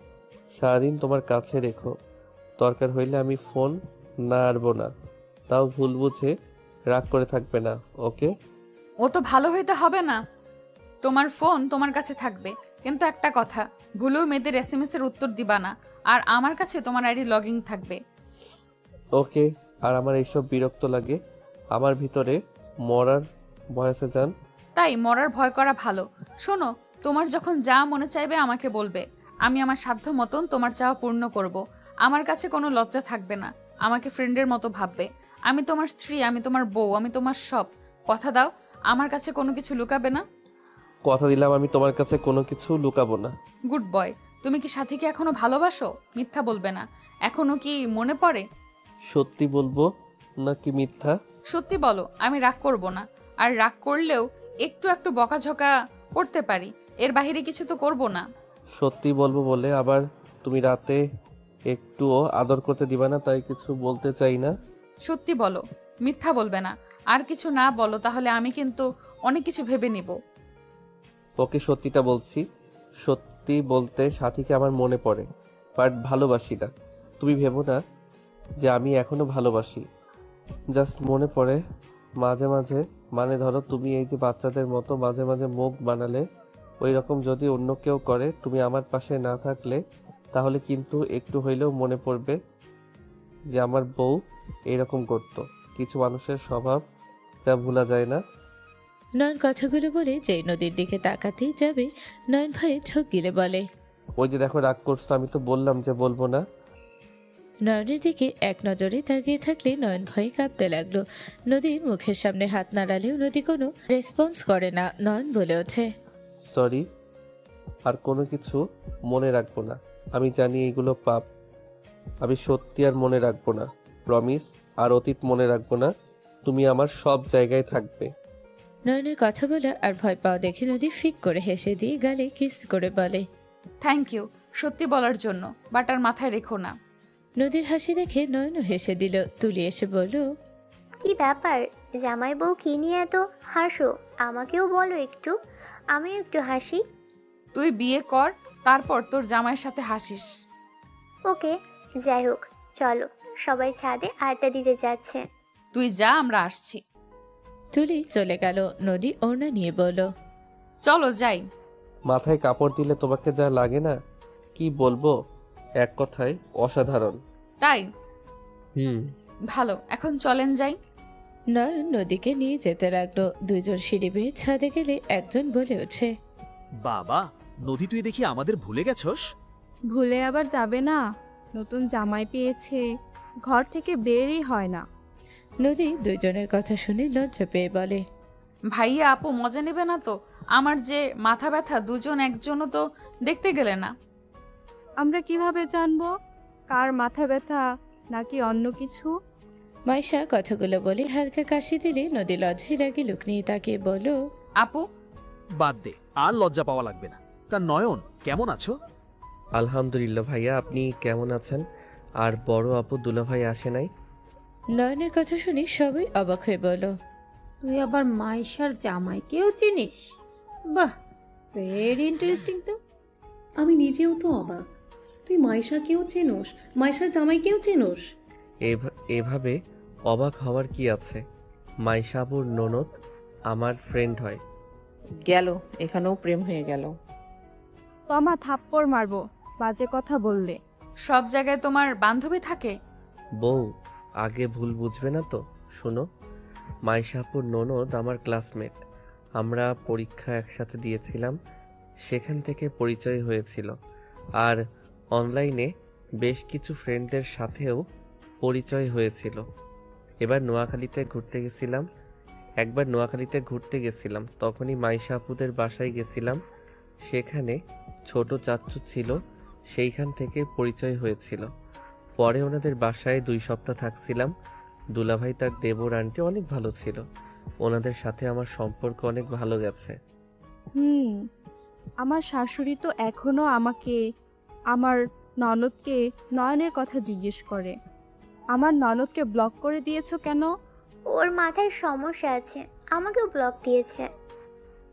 সারাদিন তোমার কাছে রেখো, দরকার হইলে আমি ফোন না আরবো না। তাও ভুল বুঝে রাগ করে থাকবে না, ওকে? ও তো ভালো হইতে হবে না। তোমার ফোন তোমার কাছে থাকবে, কিন্তু একটা কথা, ভুলেও মেয়েদের SMS এর উত্তর দিবা না। আর আমার কাছে তোমার আইডি লগইন থাকবে। ওকে। আর আমার এইসব বিরক্ত লাগে। আমার ভিতরে মরার বয়সে যান। তাই মরার ভয় করা ভালো। শোনো, তোমার যখন যা মনে চাইবে আমাকে বলবে। আমি আমার সাধ্য মতন তোমার চাওয়া পূর্ণ করব। আমার কাছে কোনো লজ্জা থাকবে না। আমাকে ফ্রেন্ডের মতো ভাববে। আমি তোমার স্ত্রী, আমি তোমার বউ, আমি তোমার সব। কথা দাও, আমার কাছে কোনো কিছু লুকাবে না। কথা দিলাম আমি তোমার কাছে কোনো কিছু লুকাবো না। Good boy. তুমি কি সাথীকে এখনো ভালোবাসো? মিথ্যা বলবে না। এখনো কি মনে পড়ে? সত্যি বলবো নাকি মিথ্যা? সত্যি বলো, আমি রাগ করব না। আর রাগ করলেও একটু একটু বকাঝকা করতে পারি, এর বাইরে কিছু তো করব না। সত্যি বলবো বলে আবার তুমি রাতে একটুও আদর করতে দিবা না, তাই কিছু বলতে চাই না। সত্যি বলো, মিথ্যা বলবে না। আর কিছু না বলো তাহলে আমি কিন্তু অনেক কিছু ভেবে নিব। ওকে, সত্যিটা বলছি। সত্যি বলতে সাথীকে আমার মনে পড়ে, বাট ভালোবাসি না। তুমি ভেবো না যে আমি এখনো ভালোবাসি, জাস্ট মনে পড়ে মাঝে মাঝে। মানে ধরো তুমি এই যে বাচ্চাদের মতো মাঝে মাঝে মুখ বানালে, ওই রকম যদি অন্য কেউ করে, তুমি আমার পাশে না থাকলে, তাহলে কিন্তু একটু হইলেও মনে পড়বে যে আমার বউ এরকম করতো। কিছু মানুষের স্বভাব যা ভোলা যায় না। নয়ন কথাগুলো বলে যেই নদীর দিকে তাকাতেই যাবে, নয়ন ভয়ে ঝোঁক গিলে বলে, ওই যে দেখো রাগ করছো, আমি তো বললাম যে বলবো না। নয়নের দিকে এক নজরে তাকিয়ে থাকলে নয়ন ভয়ে কাঁপতে লাগলো। নদী মুখের সামনে হাত নাড়ালেও নদী কোনো রেসপন্স করে না। নয়ন বলে ওঠে, সরি, আর কোনো কিছু মনে রাখবো না। আমি জানি এগুলো পাপ। আমি সত্যি আর মনে রাখবো না, প্রমিস। আর অতীত মনে রাখবো না। তুমি আমার সব জায়গায় থাকবে। নয়নের কথা বলা আর ভয় পাওয়া দেখে নদী ফিক করে হেসে দিয়ে গালে কিস করে বলে, থ্যাংক ইউ সত্যি বলার জন্য, বাট আর মাথায় রেখো না। নদীর হাসি দেখে নয়নও হেসে দিল। তুলি এসে বলল, কি ব্যাপার জামাই বউ, কি নিয়ে এত হাসো? আমাকেও বলো একটু, আমিও একটু হাসি। তুই বিয়ে কর, তারপর তোর জামাইয়ের সাথে হাসিস। ওকে, যাই হোক, চলো সবাই ছাদে আড্ডা দিতে যাচ্ছে। তুই যা, আমরা আসছি। তুলি চলে গেল। নদী ওড়না নিয়ে বলল, চলো যাই। মাথায় কাপড় দিলে তোমাকে যা লাগে না, কি বলবো, এক কথায় অসাধারণ। তাই? হুম। ভালো, এখন চলেন যাই। নয়ন নদীকে নিয়ে যেতে লাগলো। দুজন সিঁড়ি বেয়ে ছাদে গেলে একজন বলে ওঠে, বাবা, নদী তুই দেখি আমাদের ভুলে গেছস? ভুলে আবার যাবে না, নতুন জামাই পেয়েছে, ঘর থেকে বেরই হয় না। নদী দুইজনের কথা শুনে লজ্জা পেয়ে বলে, ভাইয়া আপু মজা নেবে না তো? আমার যে মাথা ব্যথা, দুজন একজনও তো দেখতে গেলে না। আমরা কিভাবে জানবো কার মাথা ব্যথা নাকি অন্য কিছু? মাইশা কথাগুলো বলে হালকা কাশি দিলে নদী লজ্জায় রাগে লুক নিয়ে তাকিয়ে বলল, আপু বাদ দে, আর লজ্জা পাওয়া লাগবে না। তা নয়ন, কেমন আছো? আলহামদুলিল্লাহ ভাইয়া, আপনি কেমন আছেন? আর বড় আপু দুলাভাই আসে নাই? নয়নের কথা শুনে সবাই অবাক হয়ে বলল, তুই আবার মাইশার জামাইকেও চিনিস? বাহ, ভেরি ইন্টারেস্টিং তো। আমি নিজেও তো অবাক। তুই মাইশাকেও চেনোস, মাইশার জামাইকেও চেনোস? এভাবে অবাক হওয়ার কি আছে? মাইশা আপুর ননদ আমার ফ্রেন্ড হয়। গেল, এখানেও প্রেম হয়ে গেল। তমা থাপ্পড় মারবো বাজে কথা বললে। সব জায়গায় তোমার বান্ধবী থাকে? বউ, আগে ভুল বুঝবে না তো। শোনো, মাইশা আপুর ননদ আমার ক্লাসমেট। আমরা পরীক্ষা একসাথে দিয়েছিলাম, সেখান থেকে পরিচয় হয়েছিল। আর অনলাইনে বেশ কিছু ফ্রেন্ডদের সাথেও পরিচয় হয়েছিল। একবার নোয়াখালীতে ঘুরতে গেছিলাম, তখনই মাইশা আপুদের বাসায় গেছিলাম। সেখানে ছোট চাচ্চু ছিল, সেইখান থেকে পরিচয় হয়েছিল। পরে ওনাদের বাসায় 2 সপ্তাহ থাকছিলাম। দুলাভাই তার দেবর আন্টি অনেক ভালো ছিল, ওনাদের সাথে আমার সম্পর্ক অনেক ভালো গেছে। আমার শাশুড়ি তো এখনো আমাকে, আমার ননদকে নয়নের কথা জিজ্ঞেস করে। আমার ননদকে ব্লক করে দিয়েছো কেন? ওর মাথায় সমস্যা আছে, আমাকেও ব্লক দিয়েছে।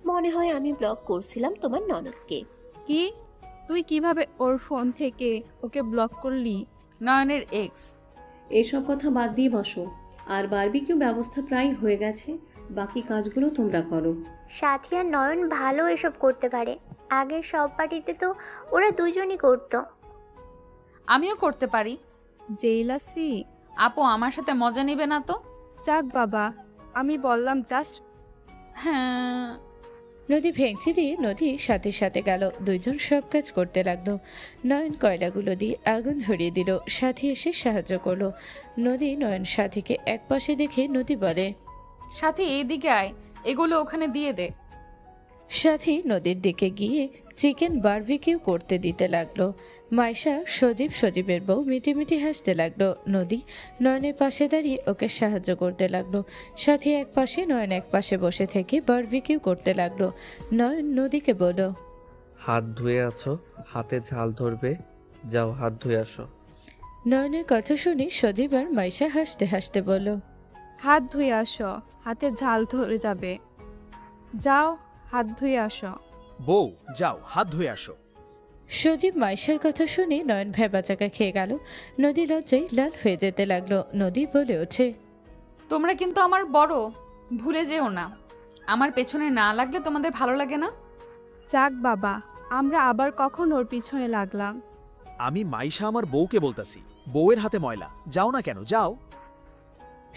মনে হয় আমি ব্লক করছিলাম তোমার ননদকে। কি? তুই কিভাবে ওর ফোন থেকে ওকে ব্লক করলি? নয়নের এক্স। এসব কথা বাদ দিয়ে বসো। আর বারবিকিউ ব্যবস্থা প্রায় হয়ে গেছে, বাকি কাজগুলো তোমরা করো। সাথী আর নয়ন ভালো এসব করতে পারে। আগের সব পার্টিতে তো ওরা দুজনই করতো। আমিও করতে পারি। জেলাসি? আপু আমার সাথে মজা নেবে না তো? যাক বাবা, আমি বললাম জাস্ট। হ্যাঁ। নদী ভেঙচি দিয়ে নদীর সাথে সাথে গেল। দুইজন সব কাজ করতে লাগলো। নয়ন কয়লাগুলো দিয়ে আগুন ধরিয়ে দিল, সাথী এসে সাহায্য করলো। নদী নয়ন সাথীকে এক পাশে দেখে নদী বলে, সাথী এইদিকে আয়, এগুলো ওখানে দিয়ে দে। সাথী নদীর দিকে গিয়ে চিকেন বারবিকিউ করতে দিতে লাগলো। মাইশা সজীবের বউ মিটিমিটি হাসতে লাগলো। নদী নয়নের পাশে দাঁড়িয়ে ওকে সাহায্য করতে লাগলো। সাথী এক পাশে, নয়ন এক পাশে বসে থেকে বারবিকিউ করতে লাগলো। নয়ন নদীকে বলল, হাত ধুয়ে আছো, হাতে ঝাল ধরবে, যাও হাত ধুয়ে আসো। নয়নের কথা শুনে সজীব আর মাইশা হাসতে হাসতে বলল, হাত ধুয়ে আসো, হাতে ঝাল ধরে যাবে। যাও হাত ধুয়ে আসো। বউ, যাও হাত ধুয়ে আসো। সজীব মাইশার কথা শুনে নয়ন ভেবাচাকা খেয়ে গেল। নদী লজ্জায় লাল হয়ে যেতে লাগলো। নদী বলে ওঠে, তোমরা কিন্তু আমার বড়, ভুলে যেও না। আমার পেছনে না লাগলে তোমাদের ভালো লাগে না? যাক বাবা, আমরা আবার কখন ওর পিছনে লাগলাম? আমি মাইশা আমার বউকে বলতাছি, বউয়ের হাতে ময়লা, যাও না কেন, যাও।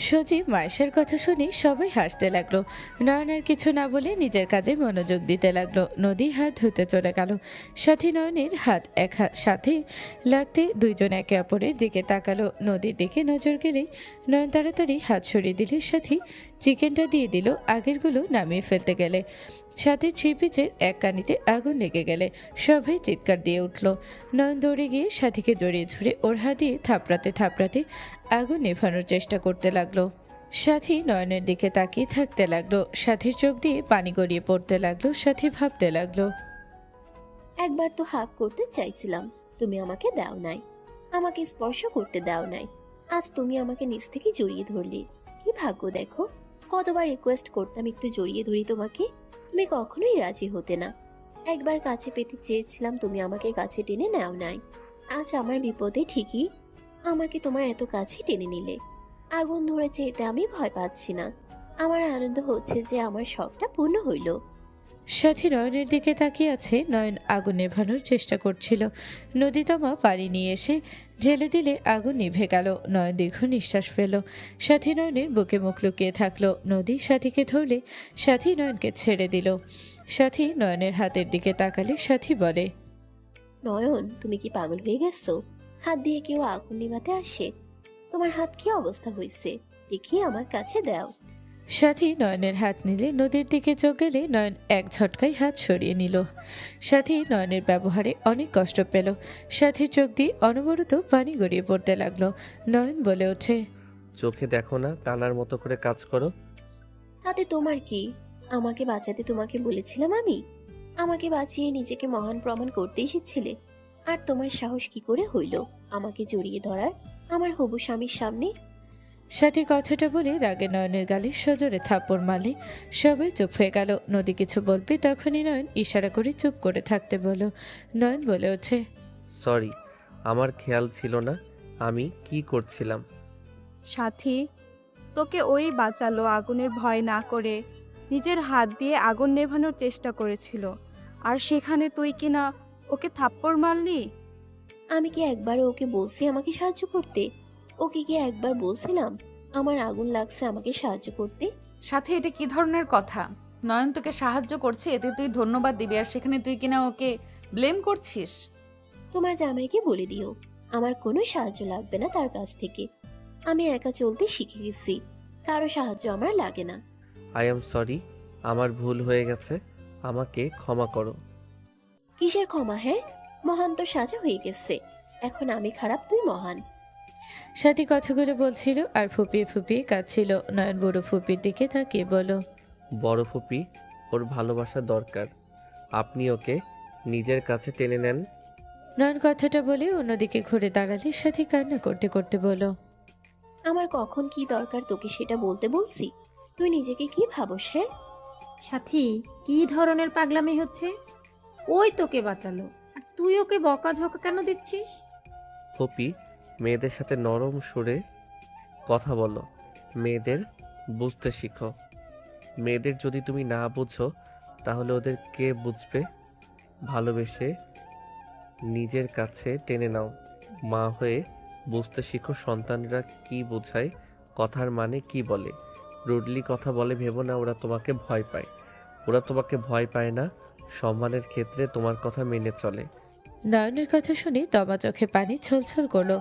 সজীব মাইশার কথা শুনে সবাই হাসতে লাগলো। নয়নের কিছু না বলে নিজের কাজে মনোযোগ দিতে লাগলো। নদী হাত ধুতে চলে গেল। সাথী নয়নের হাত এক সাথে লাগতে দুইজন একে অপরের দিকে তাকালো। নদীর দিকে নজর গেলেই নয়ন তাড়াতাড়ি হাত সরিয়ে দিলে সাথী চিকেনটা দিয়ে দিল। আগেরগুলো নামিয়ে ফেলতে গেলে সাথে 3 পিচের এক কানিতে আগুন লেগে গেলে সবাই চিৎকার দিয়ে উঠল। নয়ন দৌড়ে গিয়ে সাথীকে জড়িয়ে ধরে ওর হাত দিয়ে থাপড়াতে আগুন নেভানোর চেষ্টা করতে লাগলো। সাথী নয়নের দিকে তাকিয়ে থাকতে লাগলো। সাথীর চোখ দিয়ে পানি গড়িয়ে পড়তে লাগলো। সাথী ভাবতে লাগলো, একবার তো হাগ করতে চাইছিলাম, তুমি আমাকে দাও নাই, আমাকে স্পর্শ করতে দাও নাই। আজ তুমি আমাকে নিচ থেকে জড়িয়ে ধরলি, কি ভাগ্য দেখো। কতবার রিকোয়েস্ট করতাম একটু জড়িয়ে ধরি তোমাকে, তুমি কখনোই রাজি হতে না। একবার কাছে পেতে চেয়েছিলাম, তুমি আমাকে কাছে টেনে নাও নাই। আজ আমার বিপদে ঠিকই আমাকে তোমার এত কাছে টেনে নিলে। আগুন ধরেছে এতে আমি ভয় পাচ্ছি না, আমার আনন্দ হচ্ছে যে আমার শখটা পূর্ণ হইল। সাথী নয়নের দিকে তাকিয়ে আছে। নয়ন আগুন নেভানোর চেষ্টা করছিল। নদীতমা পানি নিয়ে এসে ঢেলে দিলে আগুন নিভে গেল। নয়ন দীর্ঘ নিঃশ্বাস ফেল। সাথী নয়নের বুকে মুখ লুকিয়ে থাকলো। নদী সাথীকে ধরলে সাথী নয়নকে ছেড়ে দিল। সাথী নয়নের হাতের দিকে তাকালে সাথী বলে, নয়ন, তুমি কি পাগল হয়ে গেছো? হাত দিয়ে কেউ আগুন নিভাতে আসে? তোমার হাত কি অবস্থা হয়েছে? দেখি আমার কাছে দাও। সাথী নয়নের হাত নিলে নদীর দিকে চোখ গেলে নয়ন এক ঝটকায় হাত সরিয়ে নিল। সাথী নয়নের ব্যবহারে অনেক কষ্ট পেল। সাথীর চোখ দিয়ে অনবরত পানি গড়িয়ে পড়তে লাগলো। নয়ন বলে ওঠে, চোখে দেখো না, কানার মতো করে কাজ করো। তাতে তোমার কি? আমাকে বাঁচাতে তোমাকে বলেছিলাম আমি? আমাকে বাঁচিয়ে নিজেকে মহান প্রমাণ করতে এসেছিলে, আর তোমার সাহস কি করে হইল আমাকে জড়িয়ে ধরার আমার হবু স্বামীর সামনে? সাথী কথাটা বলে রাগে নয়নের গালে সজোরে থাপ্পড় মারলে সবাই চুপ হয়ে গেল। নদী কিছু বলবে তখনই নয়ন ইশারা করে চুপ করে থাকতে বলল। নয়ন বলে ওঠে, সরি, আমার খেয়াল ছিল না আমি কি করছিলাম। সাথী, তোকে ওই বাঁচালো আগুনের ভয় না করে, নিজের হাত দিয়ে আগুন নেভানোর চেষ্টা করেছিল, আর সেখানে তুই কিনা ওকে থাপ্পড় মারলি। আমি কি একবারও ওকে বলছি আমাকে সাহায্য করতে? ওকে কি একবার বলছিলাম আমার আগুন লাগছে আমাকে সাহায্য করতে? সাথে এটা কি ধরনের কথা? নয়ন তোকে সাহায্য করছে, এতে তুই ধন্যবাদ দিবি, আর সেখানে তুই কিনা ওকে ব্লেম করছিস। তোমার জামাইকে বলে দিও আমার কোনো সাহায্য লাগবে না তার কাছ থেকে। আমি একা চলতে শিখে গেছি, কারো সাহায্য আমার লাগে না। আই এম সরি, আমার ভুল হয়ে গেছে, আমাকে ক্ষমা করো। কিসের ক্ষমা? হ্যাঁ, মহান তো সাজা হয়ে গেছে, এখন আমি খারাপ তুই মহান। সাথী কথাগুলো বলছিল আর ফুপিয়ে ফুপিয়ে কাঁদছিল। নয়ন বড় ফুপির দিকে তাকিয়ে বলল, বড় ফুপি, ওর ভালোবাসা দরকার, আপনি ওকে নিজের কাছে টেনে নেন। নয়ন কথাটা বলে অন্যদিকে ঘুরে দাঁড়ালে সাথী কান্না করতে করতে বলল, আমার কখন কি দরকার তোকে সেটা বলতে বলছি? তুই নিজেকে কি ভাবস? হ্যাঁ সাথী, কি ধরনের পাগলামি হচ্ছে? ওই তোকে বাঁচালো, আর তুই ওকে বকাঝকা কেন দিচ্ছিস? ফুপি, মেয়েদের সাথে নরম সুরে কথা বলো, মেয়েদের বুঝতে শিখো। মেয়েদের যদি তুমি না বুঝো তাহলে ওদের কে বুঝবে? ভালোবেসে নিজের কাছে টেনে নাও, মা হয়ে বুঝতে শিখো সন্তানরা কি বোঝায়, কথার মানে কি বলে। রুডলি কথা বলে ভেবো না ওরা তোমাকে ভয় পায়, ওরা তোমাকে ভয় পায় না, সম্মানের ক্ষেত্রে তোমার কথা মেনে চলে। নয়নের কথা শুনে তমা চোখে পানি ছলছল করলো।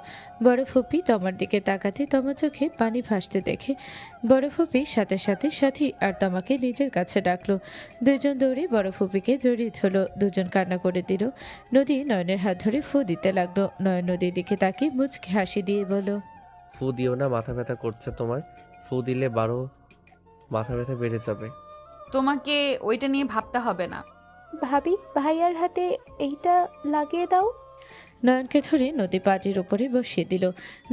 বড় ফুপি তমার দিকে তাকাতে তমা চোখে পানি ভাসতে দেখে বড় ফুপি সাথে সাথে সাথী আর তমাকে নিজের কাছে ডাকলো। দুজন দৌড়ে বড় ফুপিকে জড়িয়ে ধরলো, দুজন কান্না করে দিল। নদী নয়নের হাত ধরে ফু দিতে লাগলো। নয়ন নদীর দিকে তাকিয়ে মুচকি হাসি দিয়ে বলল, ফু দিও না, মাথা ব্যথা করছে তোমার, ফু দিলে মাথা ব্যথা বেড়ে যাবে। তোমাকে ওইটা নিয়ে ভাবতে হবে না। ভাবি, ভাইয়ার হাতে এইটা লাগিয়ে দাও। নয়নকে ধরে নদী পাটির উপরে বসিয়ে দিল।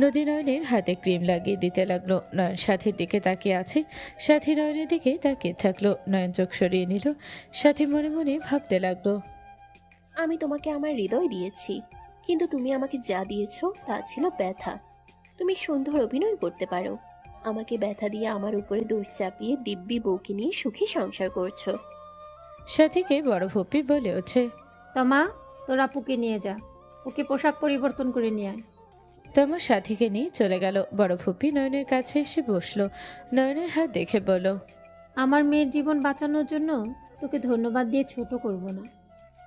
নদী নয়নের হাতে ক্রিম লাগিয়ে দিতে লাগলো। নয়ন সাথীর দিকে তাকিয়ে আছে, সাথী নয়নের দিকে তাকিয়ে থাকলো। নয়ন চোখ সরিয়ে নিল। সাথী মনে মনে ভাবতে লাগলো, আমি তোমাকে আমার হৃদয় দিয়েছি, কিন্তু তুমি আমাকে যা দিয়েছো তা ছিল ব্যথা। তুমি সুন্দর অভিনয় করতে পারো, আমাকে ব্যথা দিয়ে আমার উপরে দোষ চাপিয়ে দিব্যি বউকে নিয়ে সুখী সংসার করছো। সাথীকে বড় ফুপি বলে ওঠে, তমা, তোর আপুকে নিয়ে যা, ওকে পোশাক পরিবর্তন করে নিয়ে আয়। তমা সাথীকে নিয়ে চলে গেল। বড় ফুপি নয়নের কাছে এসে বসলো। নয়নের হাত দেখে বলল, আমার মেয়ের জীবন বাঁচানোর জন্য তোকে ধন্যবাদ দিয়ে ছোট করব না।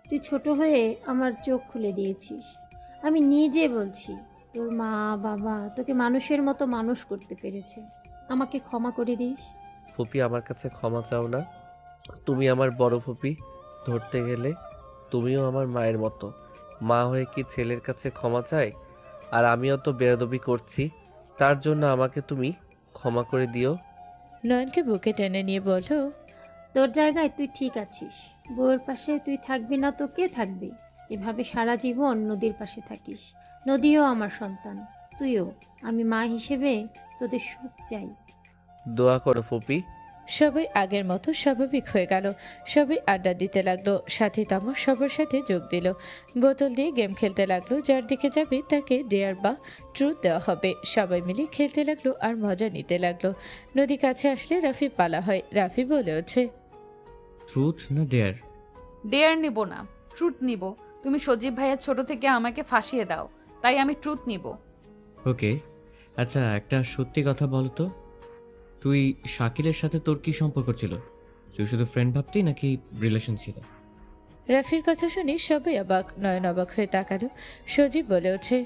তুই ছোট হয়ে আমার চোখ খুলে দিয়েছিস। আমি নিজে বলছি, তোর মা বাবা তোকে মানুষের মতো মানুষ করতে পেরেছে। আমাকে ক্ষমা করে দিস। ফুপি, আমার কাছে ক্ষমা চাও না, তুমি আমার বড় ফুপি, ধরতে গেলে তুমিও আমার মায়ের মতো। মা হয়ে কি ছেলের কাছে ক্ষমা চায়? আর আমিও তো বেয়াদবি করছি, তার জন্য আমাকে তুমি ক্ষমা করে দিও। নয়নকে বুকে টেনে নিয়ে বলল, তোর জায়গায় তুই ঠিক আছিস। বউয়ের পাশে তুই থাকবি না তো কে থাকবি? এভাবে সারা জীবন নদীর পাশে থাকিস। নদীও আমার সন্তান, তুইও। আমি মা হিসেবে তোদের সুখ চাই। দোয়া করো ফুপি। সবাই আগের মতো স্বাভাবিক হয়ে গেল। সবাই আড্ডা দিতে লাগলো। সাথী তমা সবার সাথে যোগ দিল। বোতল দিয়ে গেম খেলতে লাগলো। যার দিকে যাবে তাকে ডেয়ার বা ট্রুথ দেওয়া হবে। সবাই মিলে খেলতে লাগলো আর মজা নিতে লাগলো। নদী কাছে আসলে রাফি পালা হয়। রাফি বলে ওঠে, ট্রুথ না ডেয়ার? ডেয়ার নিব না, ট্রুথ নিব। তুমি সজীব ভাইয়া ছোট থেকে আমাকে ফাঁসিয়ে দাও, তাই আমি ট্রুথ নিব। ওকে, আচ্ছা একটা সত্যি কথা বলো তো, তুই শাকিলের সাথে তোর কি সম্পর্ক ছিল? তুই শুধু ফ্রেন্ড ভাবতি নাকি রিলেশন ছিল? রাফির কথা শুনে সবাই অবাক। নয়ন অবাক হয়ে তাকালো। সজীব বলে ওঠে,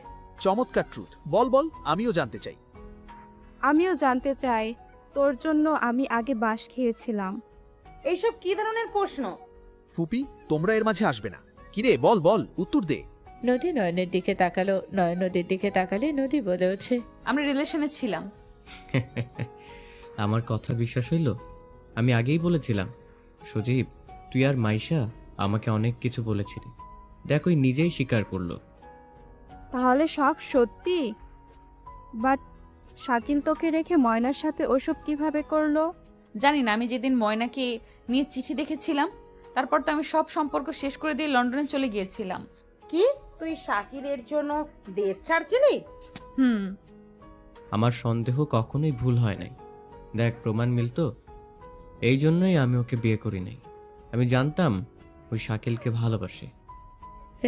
চমৎকার ট্রুথ, বল বল, আমিও জানতে চাই। আমিও জানতে চাই, তোর জন্য আমি আগে বাঁশ খেয়েছিলাম। এইসব কি ধরনের প্রশ্ন? ফুপি, তোমরা এর মাঝে আসবে না। কিরে, বল বল, উত্তর দে। নদী নয়নের দিকে তাকালো। নয়ন নদীর দিকে তাকালে নদী বলে ওঠে, আমরা রিলেশনে ছিলাম। আমার কথা বিশ্বাস হইল? আমি আগেই বলেছিলাম। সজীব, তুই আর মাইশা আমাকে অনেক কিছু বলেছিলি, দেখ ওই নিজেই স্বীকার করলো। তাহলে সব সত্যি? বাট শাকিল তোকে রেখে ময়নার সাথে ওসব কিভাবে করলো? জানি না, আমি যেদিন ময়নাকে নিয়ে চিঠি দেখেছিলাম, তারপর তো আমি সব সম্পর্ক শেষ করে দিয়ে লন্ডনে চলে গিয়েছিলাম। কি তুই শাকিলের জন্য দেশ ছাড়ছিলি? হুম। আমার সন্দেহ কখনোই ভুল হয় নাই। দেখ প্রমাণ মিলতো। এই জন্যই আমি ওকে বিয়ে করি নাই। আমি জানতাম ওই শাকিলকে ভালোবাসে।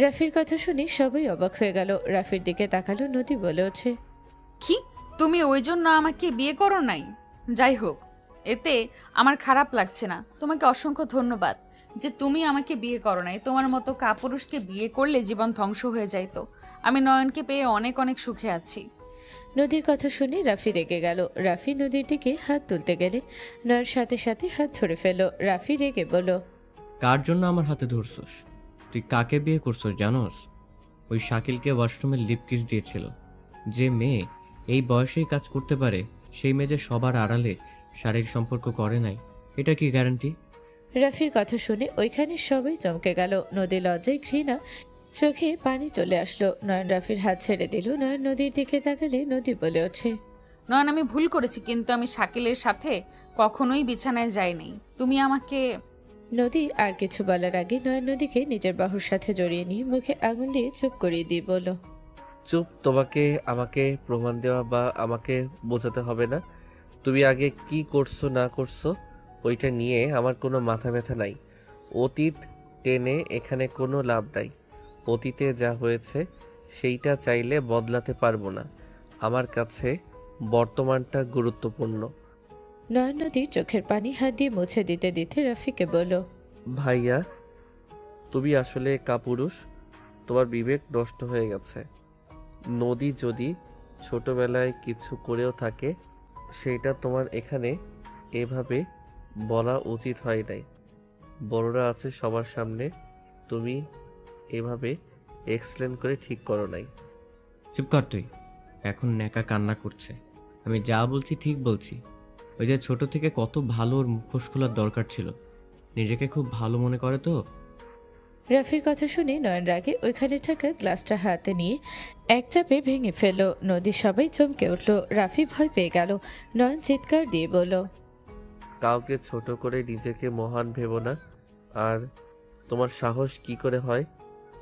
রাফির কথা শুনে সবাই অবাক হয়ে গেল। রাফির দিকে তাকালো। নদী বলে ওঠে, কি তুমি ওই জন্য আমাকে বিয়ে করো নাই? যাই হোক, এতে আমার খারাপ লাগছে না। তোমাকে অসংখ্য ধন্যবাদ যে তুমি আমাকে বিয়ে করো নাই। তোমার মতো কাপুরুষকে বিয়ে করলে জীবন ধ্বংস হয়ে যাইতো। আমি নয়নকে পেয়ে অনেক অনেক সুখে আছি। নদীর কথা শুনে রাফি রেগে গেল। রাফি নদীর দিকে হাত তুলতে গেলে নয়ন সাথে সাথে হাত ধরে ফেল। রাফি রেগে বলল, কার জন্য আমার হাতে ধরছস? তুই কাকে বিয়ে করছস জানোস? ওই শাকিলকে ওয়াশরুমে লিপ কিস দিয়েছিল। যে মেয়ে এই বয়সেই কাজ করতে পারে, সেই মেয়ে যে সবার আড়ালে শারীরিক সম্পর্ক করে নাই, এটা কি গ্যারান্টি? রাফির কথা শুনে ওইখানে সবাই চমকে গেল। নদী লজ্জায় ঘৃণা চোখে পানি চলে আসলো। নয়ন রাফির হাত ছেড়ে দিল। নয়ন নদীর দিকে তাকালে নদী বলে ওঠে, নয়ন, আমি ভুল করেছি, কিন্তু আমি শাকিলের সাথে কখনোই বিছানায় যাইনি। তুমি আমাকে। নদী আর কিছু বলার আগে নয়ন নদীকে নিজের বাহুর সাথে জড়িয়ে নিয়ে মুখে আঙুল দিয়ে চুপ করিয়ে দিয়ে বলল, চুপ। তোমাকে আমাকে প্রমাণ দেওয়া বা আমাকে বোঝাতে হবে না। তুমি আগে কি করছো না করছো ওইটা নিয়ে আমার কোনো মাথা ব্যথা নাই। অতীত টেনে এখানে কোনো লাভ নাই। অতীতে যা হয়েছে সেইটা চাইলে বদলাতে পারবো না। আমার কাছে বর্তমানটা গুরুত্বপূর্ণ। নয়ন নদীর চোখের পানি হাত দিয়ে মুছে দিতে দিতে রাফিকে বলল, ভাইয়া, তুমি আসলে কাপুরুষ। তোমার বিবেক নষ্ট হয়ে গেছে। নদী যদি ছোটবেলায় কিছু করেও থাকে, সেইটা তোমার এখানে এভাবে বলা উচিত হয় নাই। বড়রা আছে সবার সামনে, তুমি এভাবে এক্সপ্লেন করে ঠিক করো নাই। চুপ কর তুই। এখন ন্যাকা কান্না করছে। আমি যা বলছি ঠিক বলছি। ওই যে ছোট থেকে কত ভালো ওর মুখোশ খোলার দরকার ছিল। নিজেকে খুব ভালো মনে করে তো। রাফির কথা শুনে নয়ন রাগে ওইখানে থাকা গ্লাসটা হাতে নিয়ে এক চাপে ভেঙে ফেলল। নদী সবাই চমকে উঠল। রাফি ভয় পেয়ে গেল। নয়ন চিৎকার দিয়ে বলল, কাউকে ছোট করে নিজেকে মহান ভেবো না। আর তোমার সাহস কি করে হয়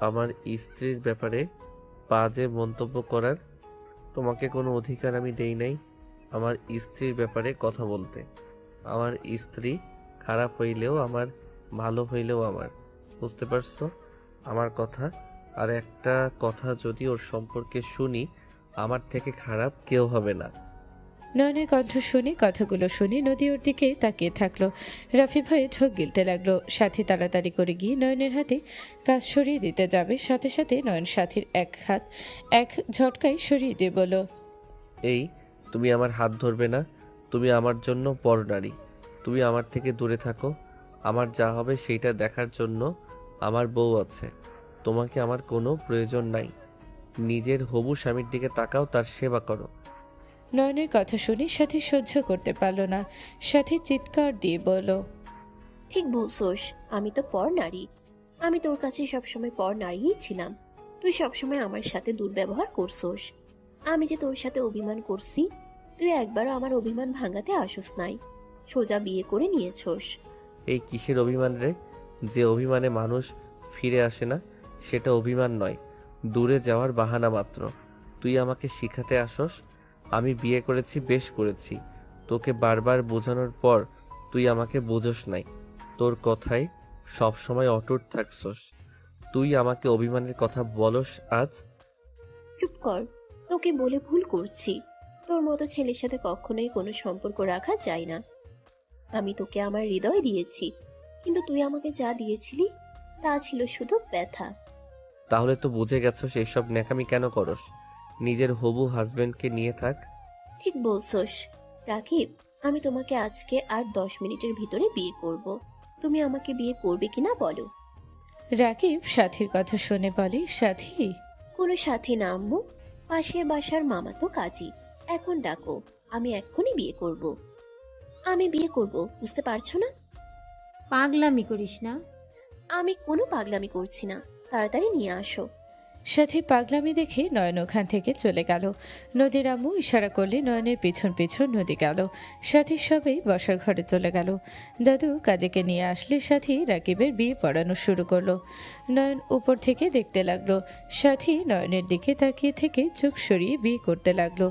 আমার স্ত্রীর ব্যাপারে বাজে মন্তব্য করার? তোমাকে কোনো অধিকার আমি দেই নাই আমার স্ত্রীর ব্যাপারে কথা বলতে। আমার স্ত্রী খারাপ হইলেও আমার, ভালো হইলেও আমার। বুঝতে পারছো আমার কথা? আর একটা কথা, যদি ওর সম্পর্কে শুনি, আমার থেকে খারাপ কেউ হবে না। নয়নের কণ্ঠ শুনে কথাগুলো শুনে নদী ওর দিকে তাকিয়ে থাকলো। রাফি ভয়ে ঠোক গিলতে লাগলো। সাথী তাড়াতাড়ি করে গিয়ে নয়নের হাতে কাজ সরিয়ে দিতে যাবে, সাথে সাথে নয়ন সাথীর এক হাত এক ঝটকায় সরিয়ে দিয়ে বলল, এই, তুমি আমার হাত ধরবে না। তুমি আমার জন্য পর নারী। তুমি আমার থেকে দূরে থাকো। আমার যা হবে সেইটা দেখার জন্য আমার বউ আছে। তোমাকে আমার কোনো প্রয়োজন নাই। নিজের হবু স্বামীর দিকে তাকাও, তার সেবা করো। নয়নের কথা শুনে সাথী সহ্য করতে পারল না। সাথী চিৎকার দিয়ে বলল, ঠিক বলছোস, আমি তো পর নারী। আমি তোর কাছে সবসময় পর নারীই ছিলাম। তুই সবসময় আমার সাথে দুর্ব্যবহার করছোস। আমি যে তোর সাথে অভিমান করছি, তুই একবারও আমার অভিমান ভাঙাতে আসোস নাই। সোজা বিয়ে করে নিয়েছোস। এই কিসের অভিমান রে? যে অভিমানে মানুষ ফিরে আসে না, সেটা অভিমান নয়, দূরে যাওয়ার বাহানা মাত্র। তুই আমাকে শিখাতে আসস আমি বিয়ে করেছি, বেশ করেছি। তোকে বারবার বোঝানোর পর তুই আমাকে বোঝস নাই। তোর কথায় সবসময় অটুট থাকছস। তুই আমাকে অভিমানের কথা বলস আজ? চুপ কর, তোকে বলে ভুল করছি। তোর মতো ছেলের সাথে কখনোই কোনো সম্পর্ক রাখা যায় না। আমি তোকে আমার হৃদয় দিয়েছি, কিন্তু তুই আমাকে যা দিয়েছিলি তা ছিল শুধু ব্যথা। তাহলে তো বুঝে গেছস এইসব ন্যাকামি কেন করস। নিজের হবু হাজবেন্ডকে নিয়ে থাক। ঠিক বলছোস। রাকিব, আমি তোমাকে আজকে আর 10 মিনিটের ভিতরে বিয়ে করব। তুমি আমাকে বিয়ে করবে কিনা বলো। রাকিব সাথীর কথা শুনে বলে, সাথী? কোনো সাথী না আম্মু, পাশে বাসার মামা তো কাজী। এখন ডাকো, আমি এক্ষুনি বিয়ে করব। আমি বিয়ে করব, বুঝতে পারছো না? পাগলামি করিস না। আমি কোনো পাগলামি করছি না, তাড়াতাড়ি নিয়ে আসো। সাথী পাগলামি দেখে নয়ন ওখান থেকে চলে গেল। নদীর আম্মু ইশারা করলে নয়নের পিছন পিছন নদী গেল। সাথী সবাই বসার ঘরে চলে গেল। দাদু কাজীকে নিয়ে আসলে সাথী রাকিবের বিয়ে পড়ানো শুরু করলো। নয়ন উপর থেকে দেখতে লাগলো। সাথী নয়নের দিকে তাকিয়ে থেকে চোখ সরিয়ে বিয়ে করতে লাগলো।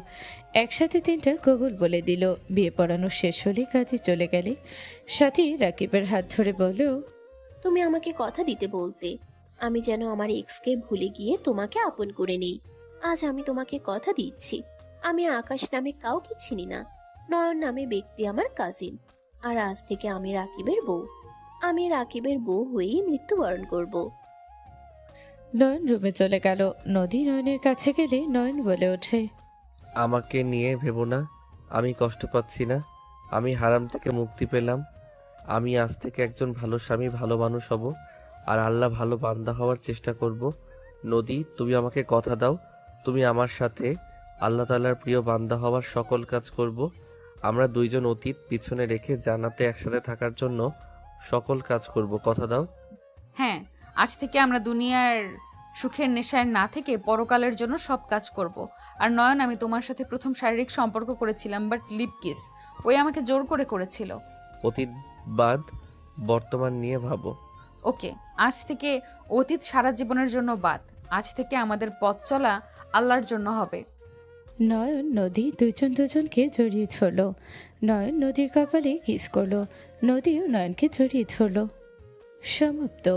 একসাথে 3টা কবুল বলে দিল। বিয়ে পড়ানো শেষ হলে কাজী চলে গেলে সাথী রাকিবের হাত ধরে বলল, তুমি আমাকে কথা দিতে বলতে, আমি যেন আমার এক্সকে ভুলে গিয়ে তোমাকে আপন করে নেই। আজ আমি তোমাকে কথা দিচ্ছি, আমি আকাশ নামে কাউকে চিনি না। নয়ন নামে ব্যক্তি আমার কাজিন। আর আজ থেকে আমি রাকিবের বউ। আমি রাকিবের বউ হয়েই মৃত্যুবরণ করব। নয়ন রুমে চলে গেল। নদী নয়নের কাছে গেলে নয়ন বলে ওঠে, আমাকে নিয়ে ভেবো না, আমি কষ্ট পাচ্ছি না। আমি হারাম থেকে মুক্তি পেলাম। আমি আজ থেকে একজন ভালো স্বামী, ভালো মানুষ হব, আর আল্লাহ ভালো বান্দা হওয়ার চেষ্টা করব। নদী, তুমি আমাকে কথা দাও, তুমি আমার সাথে আল্লাহ তাআলার প্রিয় বান্দা হওয়ার সকল কাজ করব। আমরা দুইজন অতীত পিছনে রেখে জান্নাতে একসাথে থাকার জন্য সকল কাজ করব, কথা দাও? হ্যাঁ, আজ থেকে আমরা দুনিয়ার সুখের নেশায় না থেকে পরকালের জন্য সব কাজ করব। আর নয়ন, আমি তোমার সাথে প্রথম শারীরিক সম্পর্ক করেছিলাম, বাট লিপ কিস ওই আমাকে জোর করে করেছিল। অতীত বাদ, বর্তমান নিয়ে ভাবো। ওকে, আজ থেকে অতীত সারা জীবনের জন্য বাদ। আজ থেকে আমাদের পথ চলা আল্লাহর জন্য হবে। নয়ন নদী দুজন দুজনকে জড়িয়ে ধরল। নয়ন নদীর কপালে কিস করলো। নদীও নয়নকে জড়িয়ে ধরল। সমাপ্ত।